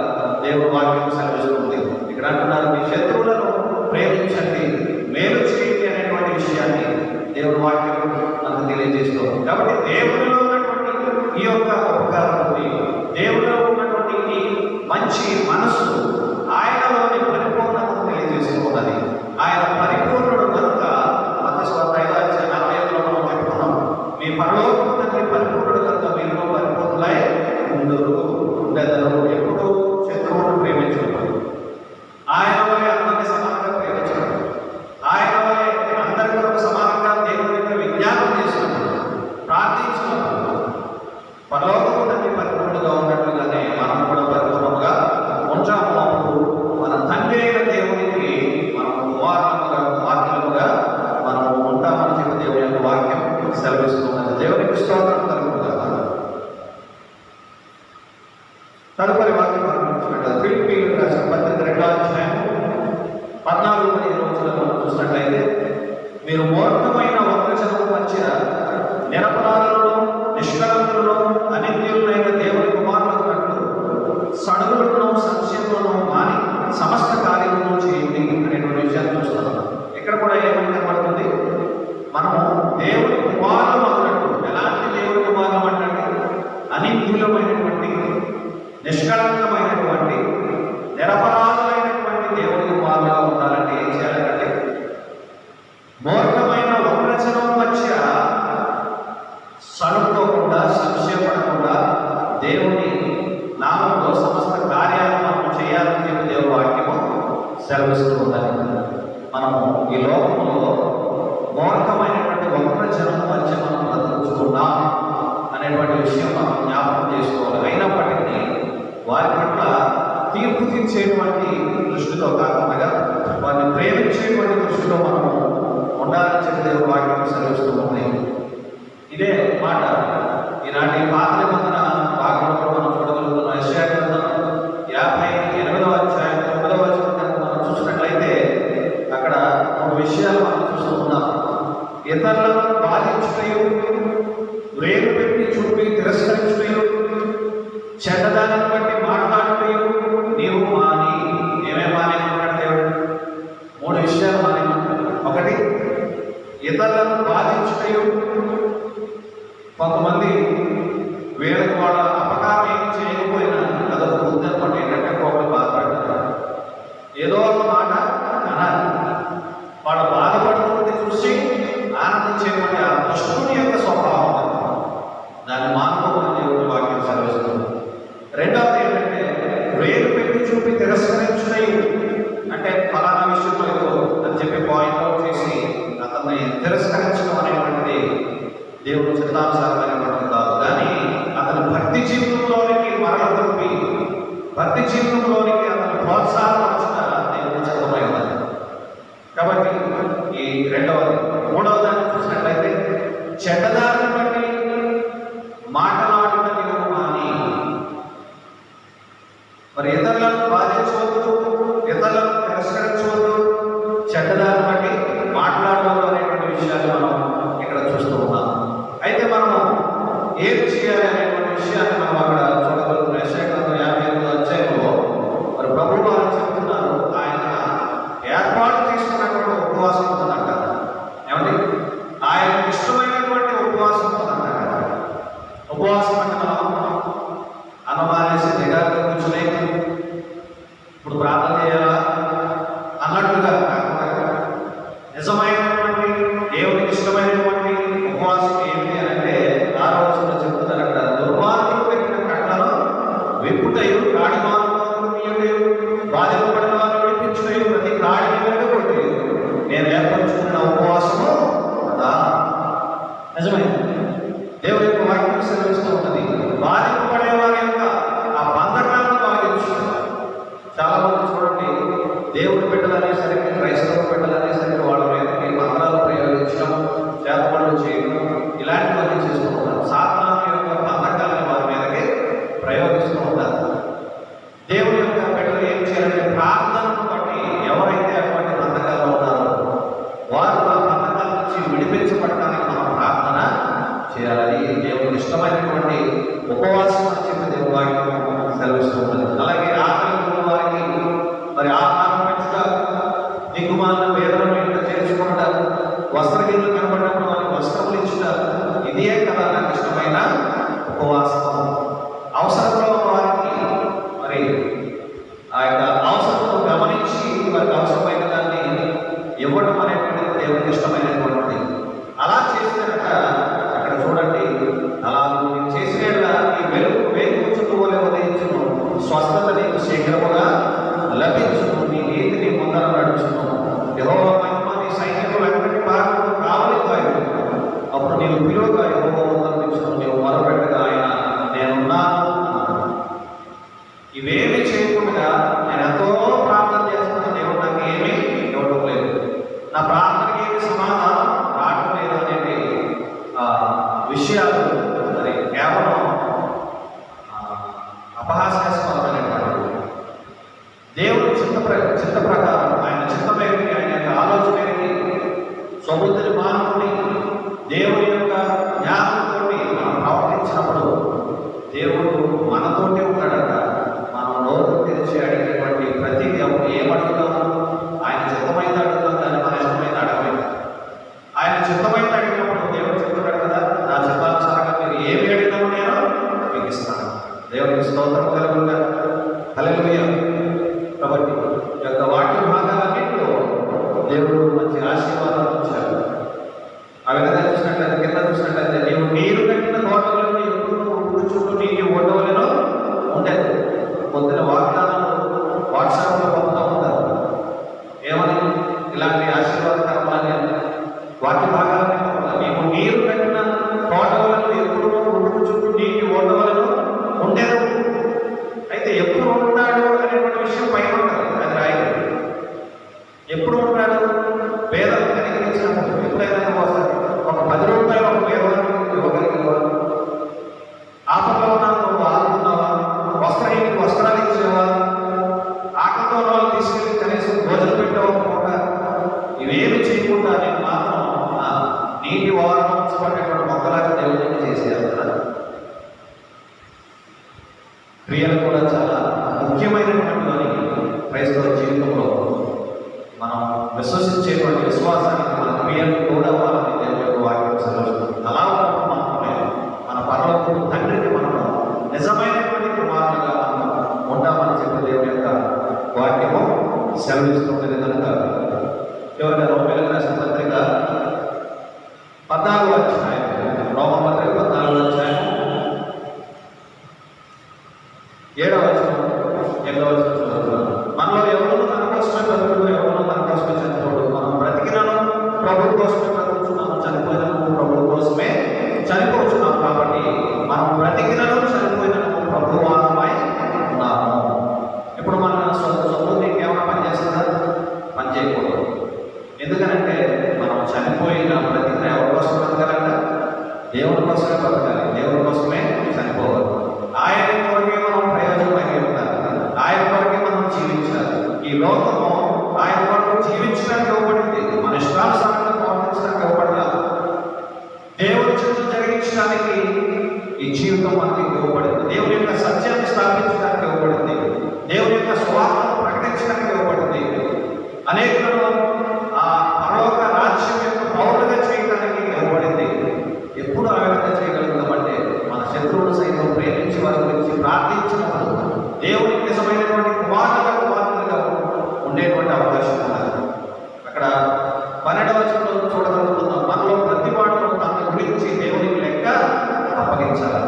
తదుపరి వాక్యం మనం చూసినట్లయితే ఫిలిప్పీయులకు రాసిన పత్రిక 2వ అధ్యాయం 14-15 రోజులలో మనం చూసినట్లయితే, మీరు మూర్ఖమైన వక్రజనము మధ్య నిరపరాధులను నిష్కలంకులను అనిత్యులైన దేవుని కుమారులకు సడుగులను సంశయములను మాని సమస్త కార్యములను చేయండి అనేటువంటి విషయాన్ని చూస్తున్నాం. ఇక్కడ కూడా ఏమని కనబడుతుంది? మనము దేవుని కుమారులు అన్నట్టు. ఎలాంటి దేవుని కుమారులు అంటే అనిత్యులమైనటువంటి నిష్కలంకమైనటువంటి నిరపరాధులైనటువంటి దేవుని కుమారులుగా ఉండాలంటే ఏం చేయాలంటే, మూర్ఖమైన వక్రజనం మధ్య సడుకోకుండా సంశయపడకుండా దేవుని నామంలో సమస్త కార్యాలను మనం చేయాలని చెప్పి దేవుని వాక్యము సెలవిస్తూ ఉందని, మనము ఈ లోకంలో మూర్ఖమైనటువంటి వక్రజనం మధ్య మనం బ్రతుకుతున్నాం అనేటువంటి విషయం మనం జ్ఞాపకం చేసుకోవాలి. అయినప్పటికీ వారి పట్ల తీర్పు తీర్చేటువంటి దృష్టితో కాకుండా వారిని ప్రేమించేటువంటి దృష్టిలో మనము ఉండాలని చెప్పి దేవుని వాక్యం సెలవిస్తూ ఉంది. ఇదే మాట ఈనాటి పాత నిబంధన భాగంలో మనం చూడగలుగుతున్నాం. యెషయా గ్రంథం 58వ అధ్యాయం 9వ వచనం మనం చూసినట్లయితే అక్కడ 3 విషయాలు మనం చూస్తూ ఉన్నాం. ఇతరులను బాధించుటయు, వేలు పెట్టి చూపి తిరస్కరించుటయు, చెడ్డదానిని బట్టి మాట్లాడుటయు నీవు మాని. ఏమేమి మానేమంటాడు దేవుడు? 3 విషయాలు మానేమంటాడు. ఒకటి, ఇతరులను బాధించుటయు. కొంతమంది వీళ్ళకి వాళ్ళ అపకారం ఏమి చేయకపోయినా అదొక బుద్ధి అనమాట. ఏంటంటే ఒకటి బాధపడతారు, ఏదో ఒక మాట అనాలి. వాళ్ళు బాధపడుతుంటే చూసి ఆనందించేటువంటి ఆ దుష్టుని యొక్క స్వభావం, దాన్ని మానుకోమని దేవుని వాక్యం సెలవిస్తుంది. రెండవది ఏంటంటే, వేలు పెట్టి చూపి తిరస్కరించుటయు. అంటే ఫలానా విషయంలో ఏదో అని చెప్పి పాయింట్ అవుట్ చేసి అతన్ని తిరస్కరించడం అనేటువంటిది దేవుడు చిత్తానుసారమైనటువంటి కాదు. కానీ అతని భక్తి జీవితంలోనికి మరల తప్పి భక్తి జీవితంలోనికి అతను ప్రోత్సాహపరచుట దేవుడు చిత్తమై ఉన్నది. కాబట్టి ఈ రెండవది. మూడవ దాన్ని చూసినట్లయితే, చెడ్డదారిని బట్టి మాటలాడుట నీవు మాని. మరి ఇతరులను బాధించవద్దు, ఇతరులను తిరస్కరించవద్దు, చెడ్డదారిని బట్టి మాట్లాడవద్దు అనేటువంటి విషయాన్ని మనం ఇక్కడ చూస్తూ ఉన్నాం. అయితే మనము ఏం చేయాలి అనేటువంటి విషయాన్ని మనం అక్కడ చూడగలుగుతున్నాం. యెషయా గ్రంథం 58వ అధ్యాయంలో మరి ప్రభువు వారు చెప్తున్నారు, ఆయన ఏర్పాటు చేసుకున్నటువంటి ఉపవాసం ఉంటుందంట. ఏమండి? ఆయన ఇష్టమైనటువంటి ఉపవాసం ఉంటుందంట. ఉపవాసం అంటే మనం అన్నమానేసి దిగాలుగా కూర్చుని ఇప్పుడు ప్రార్థన చేయాలా అన్నట్టుగా కాకుండా, నిజమైనటువంటి దేవునికి ఇష్టమైనటువంటి ఉపవాసం ఏమిటి అని అంటే 6వ వచనంలో చెప్తున్నారు అక్కడ, దుర్మార్గులు పెట్టిన కట్టలను విప్పుటయు, కాడి మార్గములను తీయటయు, బాధింపబడిన వారిని విడిపించుటయు, ప్రతి కాడిని వెనుకొట్టి నేను ఏర్పరచుకున్న ఉపవాసము కదా. నిజమైంది. దేవుని యొక్క వాక్యం సెలవిస్తూ ఉన్నది. బాధింపబడే వారి యొక్క ఆ బంధకాలను బాధించు. చాలా మంది చూడండి, దేవుని బిడ్డలు అనేసరికి, క్రైస్తవ బిడ్డలు అనేసరికి వాళ్ళ మీదకి మంత్రాలు ప్రయోగించడం, చేతపనులు చేయడం, ఇలాంటివన్నీ చేస్తూ ఉంటారు. సాతాను యొక్క బంధకాలను వారి మీదకి ప్రయోగిస్తూ ఉంటారు. దేవుని యొక్క బిడ్డలు ఏం చేయాలంటే, ప్రార్థనను బట్టి ఎవరైతే అటువంటి బంధకాలు ఉన్నారో వారు ఆ బంధకాల నుంచి విడిపించబడటానికి మనం ప్రార్థన చేయాలని దేవునికి ఇష్టమైనటువంటి ఉపవాసం అని చెప్పి దేవుని వాక్యం సెలవిస్తూ ఉంటుంది. అలాగే ఆకలి ఉన్న వారికి మరి ఆహారం పెంచుట, దిగుమాలను పేదలను ఇంట చేర్చుకుంటారు, వస్త్రగీతలు కనబడినప్పుడు వారికి వస్త్రములు ఇచ్చుట, ఇదే కదా నాకు ఇష్టమైన ఉపవాసం. అవసరంలో వారికి మరి ఆ యొక్క అవసరం గమనించి వారికి అవసరమైన దాన్ని ఇవ్వడం అనేటువంటిది దేవునికి ఇష్టమైనటువంటిది. అలా చేసినట్ట అక్కడ చూడండి, అలా నువ్వు చేసిన ఈ వేగుచుకోలే ఉదయించును, స్వస్థత నీకు శీఘ్రముగా లభించును, నీ నీతి నీ ముందర నడుచును, యెహోవా మహిమ నీ సైన్యములు వెంటనే భాగము కావలి కాయు. అప్పుడు నీవు పిలువగా యెహోవా ముందర నిలుచును, నీవు మొరపెట్టగా ఆయన నేనున్నాను. ఇవేమీ చేయకుండా నేను ఎంతో ప్రార్థన చేస్తున్న దేవుడు నాకు ఏమీ ఇవ్వడం లేదు, నా ప్రార్థనకి ఏమి సమాధానం రావడం లేదు అనేది విషయాలు మరి కేవలం అపహాస్యాస్పదం. చిత్త ప్రకారం ఆయన చిత్త మేరకి, ఆయన యొక్క ఆలోచన మేరకి, స్వబుద్ధిని మానుకుని దేవుని యొక్క జ్ఞానంతో మనం ప్రవర్తించినప్పుడు దేవుడు మనతోటి ఉంటాడట. మనం నోరు తెరిచి అడిగినటువంటి ప్రతి ఏమడుగుతాము, ఆయన చిత్తమైతే అడుగుతాం, కానీ మన ఇష్టమైతే అడగలేదు. ఆయన చిత్తమైతే అడిగినప్పుడు దేవుడు చెప్తున్నాడు కదా, నా చిత్తానుసారంగా మీరు ఏమి అడిగినామో నేను మీకు ఇస్తాను. దేవునికి స్తోత్రం కలుగుగా. హల్లెలూయా. కాబట్టి ఈ యొక్క వాక్య భాగాలన్నింటిలో దేవుడు మంచి ఆశీర్వాదాలు ఉంచారు. ఆ విధంగా చూసినట్లయితే, కింద చూసినట్లయితే, నీవు నీరు కట్టిన తోటలను ఎప్పుడు ఊరు చుట్టూ నీకు ఉండవలను ఉండేది. పొద్దున వాగ్దానాలు వాట్సాప్లో పంపుతూ ఉంటారు. ఏమని? ఇలాంటి ఆశీర్వాదకరమైన వాక్య భాగాలన్నీ పంపుతారు. నీకు నీరు కట్టిన తోటలను ఎప్పుడు ఊరు చుట్టూ నీకు ఉండవలను ఉండేది. అయితే ఎప్పుడు ఉంటాడు అనేటువంటి విషయం పైన ఉంటుంది, అది రాయదు. ఎప్పుడు ఉంటాడు? పేదలు కనికరించినప్పుడు. ఎప్పుడైనా ఒకసారి ఒక 10 రూపాయలు ఒక పేదవాడికి ఇవ్వగలిగేవా? ఆపదలో నువ్వు ఆదుకున్నావా? వస్త్రానికి వస్త్రాలు ఇచ్చేవా? ఆకలితో వాళ్ళు తీసుకెళ్ళి కనీసం భోజనం పెట్టవకుండా ఇవేమి చేయకుండా నేను మాత్రం నీటి ఓవర్పడినటువంటి మొక్కలాగా దేవుడిని చేసేయాలి కదా. క్రియలు కూడా చాలా ముఖ్యమైనటువంటి క్రైస్తవ జీవితంలో మనం విశ్వసించేటువంటి విశ్వాసానికి మన క్రియలు కూడా వాళ్ళని దేవుని యొక్క వాక్యం సెలవుస్తుంది. అలా ఉన్నప్పుడు మాత్రమే మన పరలోకపు తండ్రికి మనం నిజమైనటువంటి కుమారులుగా మనం ఉంటామని చెప్పి దేవుని యొక్క వాక్యము సెలవిస్తున్నది కనుక ఎవరైనా రోమేలకు రాసిన పత్రిక 14వ అధ్యాయం, రోమపత్రిక 14వ అధ్యాయం 7వ వచనం 8వ వచనం చదువుతున్నాను. మనలో ఎవరు తన కోసమే బ్రతుకుడు, ఎవరు తన కోసమే చనిపోడు. మనం బ్రతికినాను ప్రభువు కోసమే బ్రతుకుతున్నాము, చనిపోయినాము ప్రభువు కోసమే చనిపోతున్నాము. కాబట్టి మనం బ్రతికినను చనిపోయినాము ప్రభువు వారమై ఉన్నాము. ఇప్పుడు మన స్వబుద్ధి ఏమైనా పనిచేస్తుందా? పని చేయకూడదు. ఎందుకనంటే మనం చనిపోయిన బ్రతికిన ఎవరి కోసం బ్రతకాలంట? దేవుని కోసమే బ్రతకాలి, దేవుని కోసమే చనిపోవాలి. ఆయన కొరకే మనం ప్రయోజనమై ఉండాలి, ఆయన కొరకే మనం జీవించాలి. ఈ లోకము ఆయన కొరకు జీవించడానికి ఇవ్వబడింది, మన ఇష్టానుసారంగా ప్రవర్తించడానికి ఇవ్వబడలేదు. దేవుని చిత్తం జరిగించడానికి ఈ జీవితం మనకి ఇవ్వబడింది. దేవుని యొక్క సత్యాన్ని స్థాపించడానికి ఇవ్వబడింది, దేవుని యొక్క స్వార్థను ప్రకటించడానికి ఇవ్వబడింది. అనేకులను ఆ పరలోక రాజ్యం యొక్క పౌరులుగా చేయడానికి ఇవ్వబడింది. ఎప్పుడు ఆ విధంగా చేయగలుగుతామంటే మన శత్రువులు సైతం ప్రేమించి వారి గురించి ప్రార్థించినప్పుడు దేవునికి నిజమైనటువంటి కుమారులుగా ఉండేటువంటి అవకాశం ఉన్నది. అక్కడ 12వ వచనంలో చూడగలుగుతున్నాం, మనలో ప్రతి వాడు తన గురించి దేవునికి లెక్క అప్పగించాలి.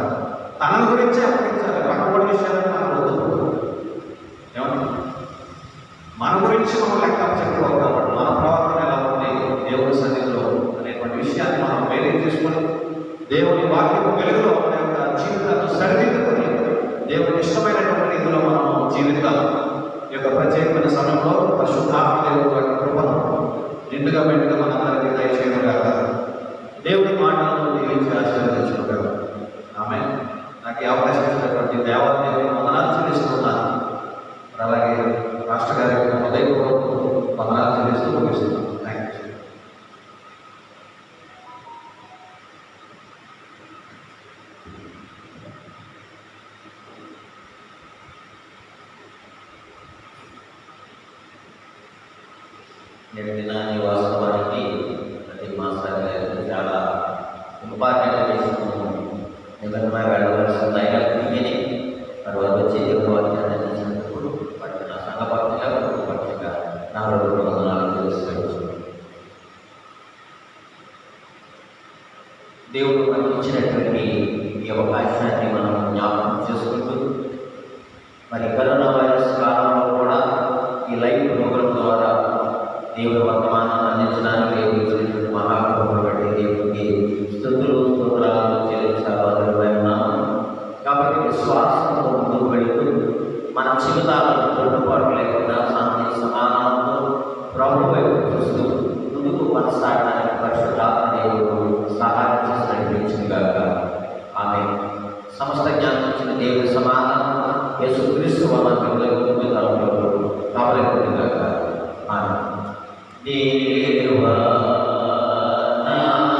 తన గురించి అప్పగించాలి, పక్కబడి విషయాలను మనం వద్దు. ఏమన్నా మన గురించి మనం లెక్క చెప్పుకోవాలి. మన ప్రవర్తన ఎలా ఉంది దేవుని సన్నిధిలో అనేటువంటి విషయాన్ని మనం వేరే చేసుకొని దేవుని వాక్యపు వెలుగులో మన యొక్క జీవితాన్ని సరిదిద్దుకొని దేవుని ఇష్టమైనటువంటి రీతిలో మనం జీవితాలు ఈ యొక్క ప్రత్యేకమైన సమయంలో పరిశుద్ధాత్మ దేవుని వాటి కృపను నిండుగా మెండుగా మనందరికీ దయచేయడం కాక దేవుని మాటలను దీవించి ఆశీర్వదించుకుంటారు. ఆమె నాకు ఈ అవకాశం ఇచ్చినటువంటి దేవాదేవుని వందనాలు చెల్లిస్తున్నాను. అలాగే రాష్ట్ర గారికి హృదయపూర్వక వందనాలు చెల్లిస్తూ ముగిస్తున్నాను. Thank you. నేను విన్నాను వాస్తవానికి ప్రతి మాస్టర్ గారికి చాలా ఇంపార్టెంట్ చేసుకున్నాను. నిబంధన వెళ్ళవలసిన అయినప్పటికీ తర్వాత వచ్చి దేవుని వాక్యాన్ని అందించినందుకు వాటి నా సంఘపక్షగా పక్షగా నా వందనాలు తెలుస్తాడు. దేవుడు మనకి ఇచ్చినటువంటి ఈ అవకాశాన్ని మనం జ్ఞాపకం చేసుకుంటూ మరి కరోనా వైరస్ కాలంలో కూడా ఈ లైవ్ ప్రోగ్రాం ద్వారా దేవుని వర్తమానాన్ని అందించడానికి దేవుడి మహాకృపను బట్టి దేవుడికి స్తుతులు స్తోత్రాలు చెల్లించాలన్నాము. కాబట్టి విశ్వాసంతో ముందుకు వెళుతూ మన జీవితాలను తొట్టుపాటు లేకుండా శాంతి సమానంతో ప్రభు వైపు చూస్తూ ముందుకు కొనసాగడానికి పరిశుద్ధాత్మ దేవుడు సహాయం చేసి నడిపించిందిగాక. ఆమె సమస్త జ్ఞానం ఇచ్చిన దేవుడి సమాధానం యేసుక్రీస్తు వల్ల కావలెనుగాక. ఆమేన్. దేవా నా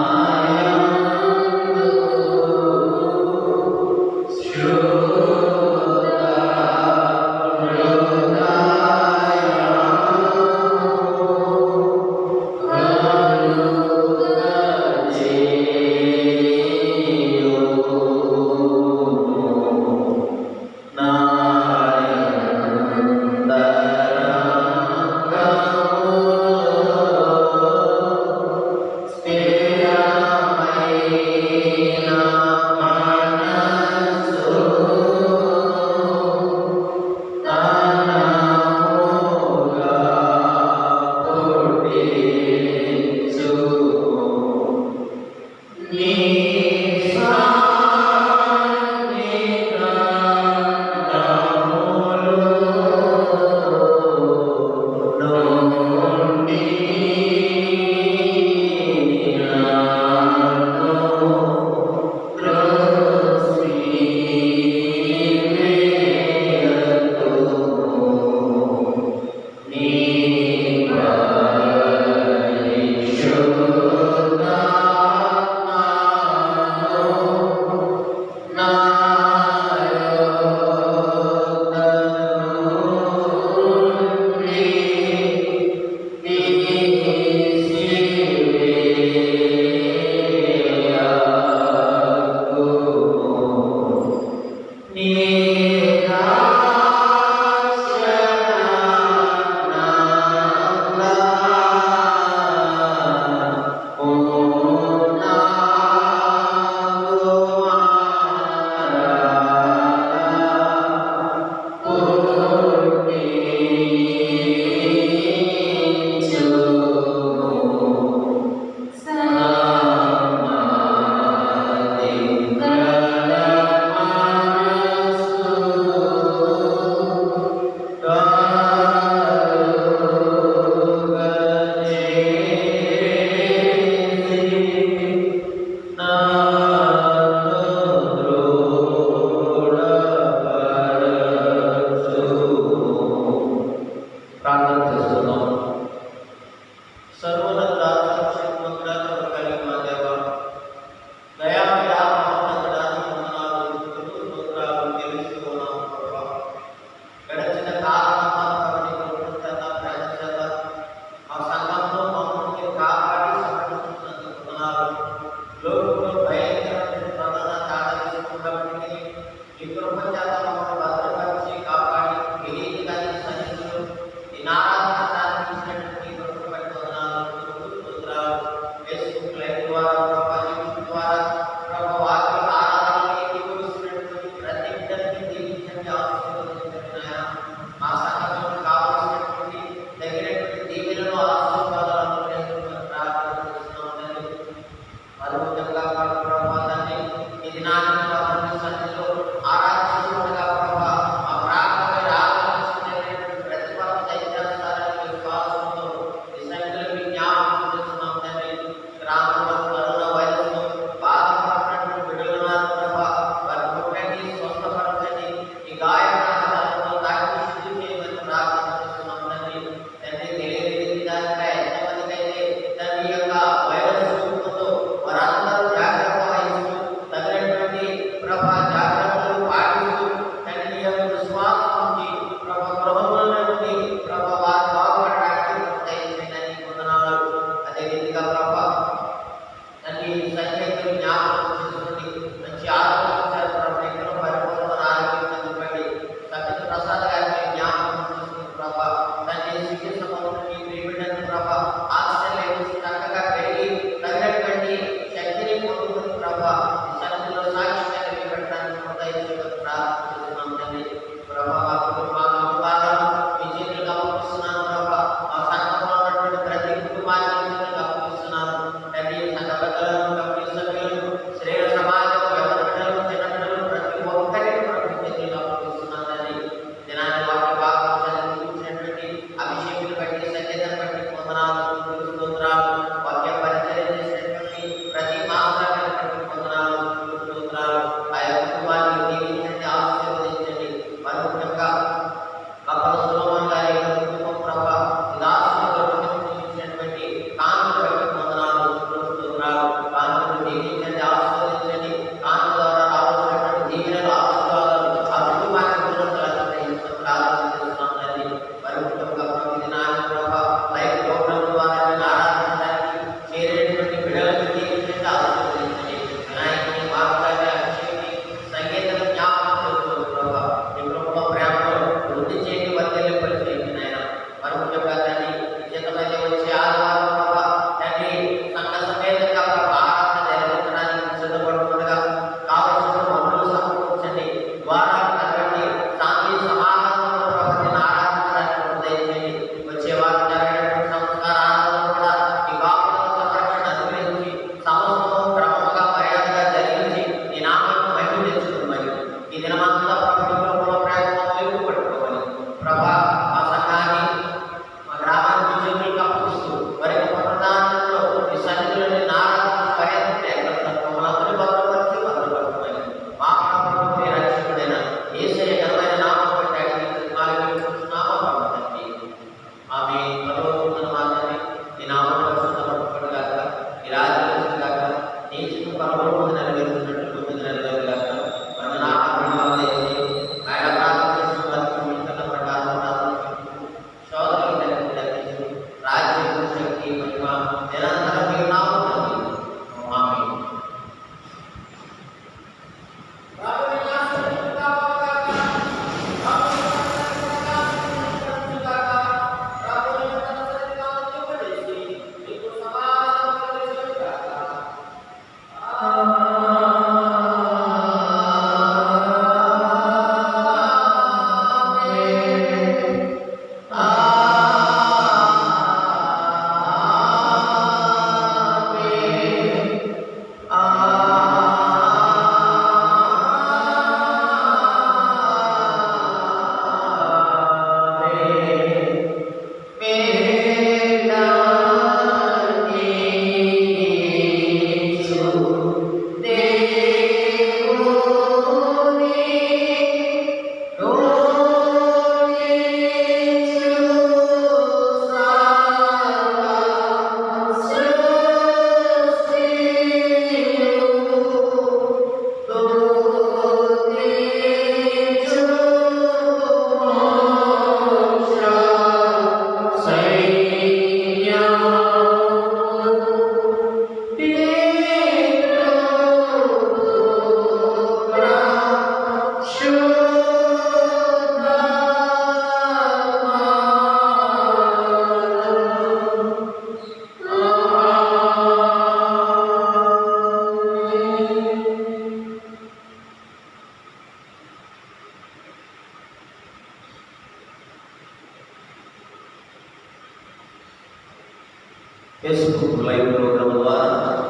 ఫేస్బుక్ లైవ్ ప్రోగ్రామ్ ద్వారా,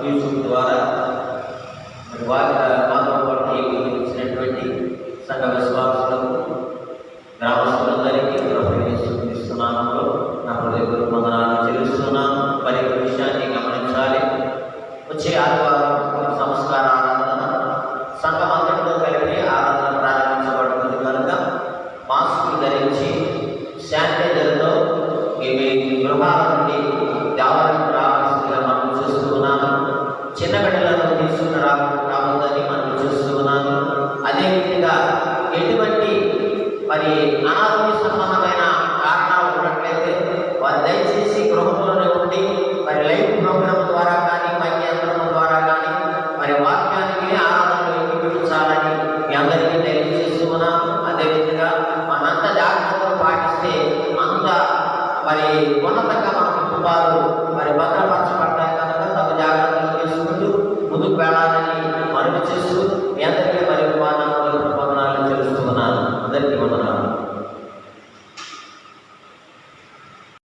యూట్యూబ్ ద్వారా మరి మాతో పాటు ఏకీభవించినటువంటి సంఘ విశ్వాసులకు, గ్రామస్తులందరికీ ఇస్తున్నాను. నా హృదయపూర్వక వందనాలు చెల్లిస్తున్నాను. మరి ఒక విషయాన్ని గమనించాలి. వచ్చే ఆదివారం సంస్కార ఆరాధన సంఘం అందరితో కలిపి ఆరాధన ప్రారంభించబడుతుంది కనుక మాస్క్ ధరించి శానిటైజర్తో మీ గృహాల నుండి దేవాలయం రావాల్సిందిగా మనం చూస్తూ ఉన్నాము. చిన్న బిడ్డలను తీసుకుని రావద్దని మనం చూస్తూ ఉన్నాము. అదేవిధంగా ఎటువంటి మరి అనారోగ్య సంబంధమైన కారణాలు ఉన్నట్లయితే వారు దయచేసి గృహంలోనే ఉండి మరి లైవ్ ప్రోగ్రాం ద్వారా కానీ మైక్యంత్రం ద్వారా కానీ మరి వాక్యానికి ఆరాధనలు ఎక్కిపించాలని మీ అందరికీ తెలియజేస్తూ ఉన్నాము. అదేవిధంగా మనంత జాగ్రత్తలు పాటిస్తే అంత మరి ఉన్నతంగా మన కుటుంబాలు మరి భద్రపరచబడతాయి కనుక తగు జాగ్రత్తలు తీసుకుంటూ ముందుకు వెళ్ళాలని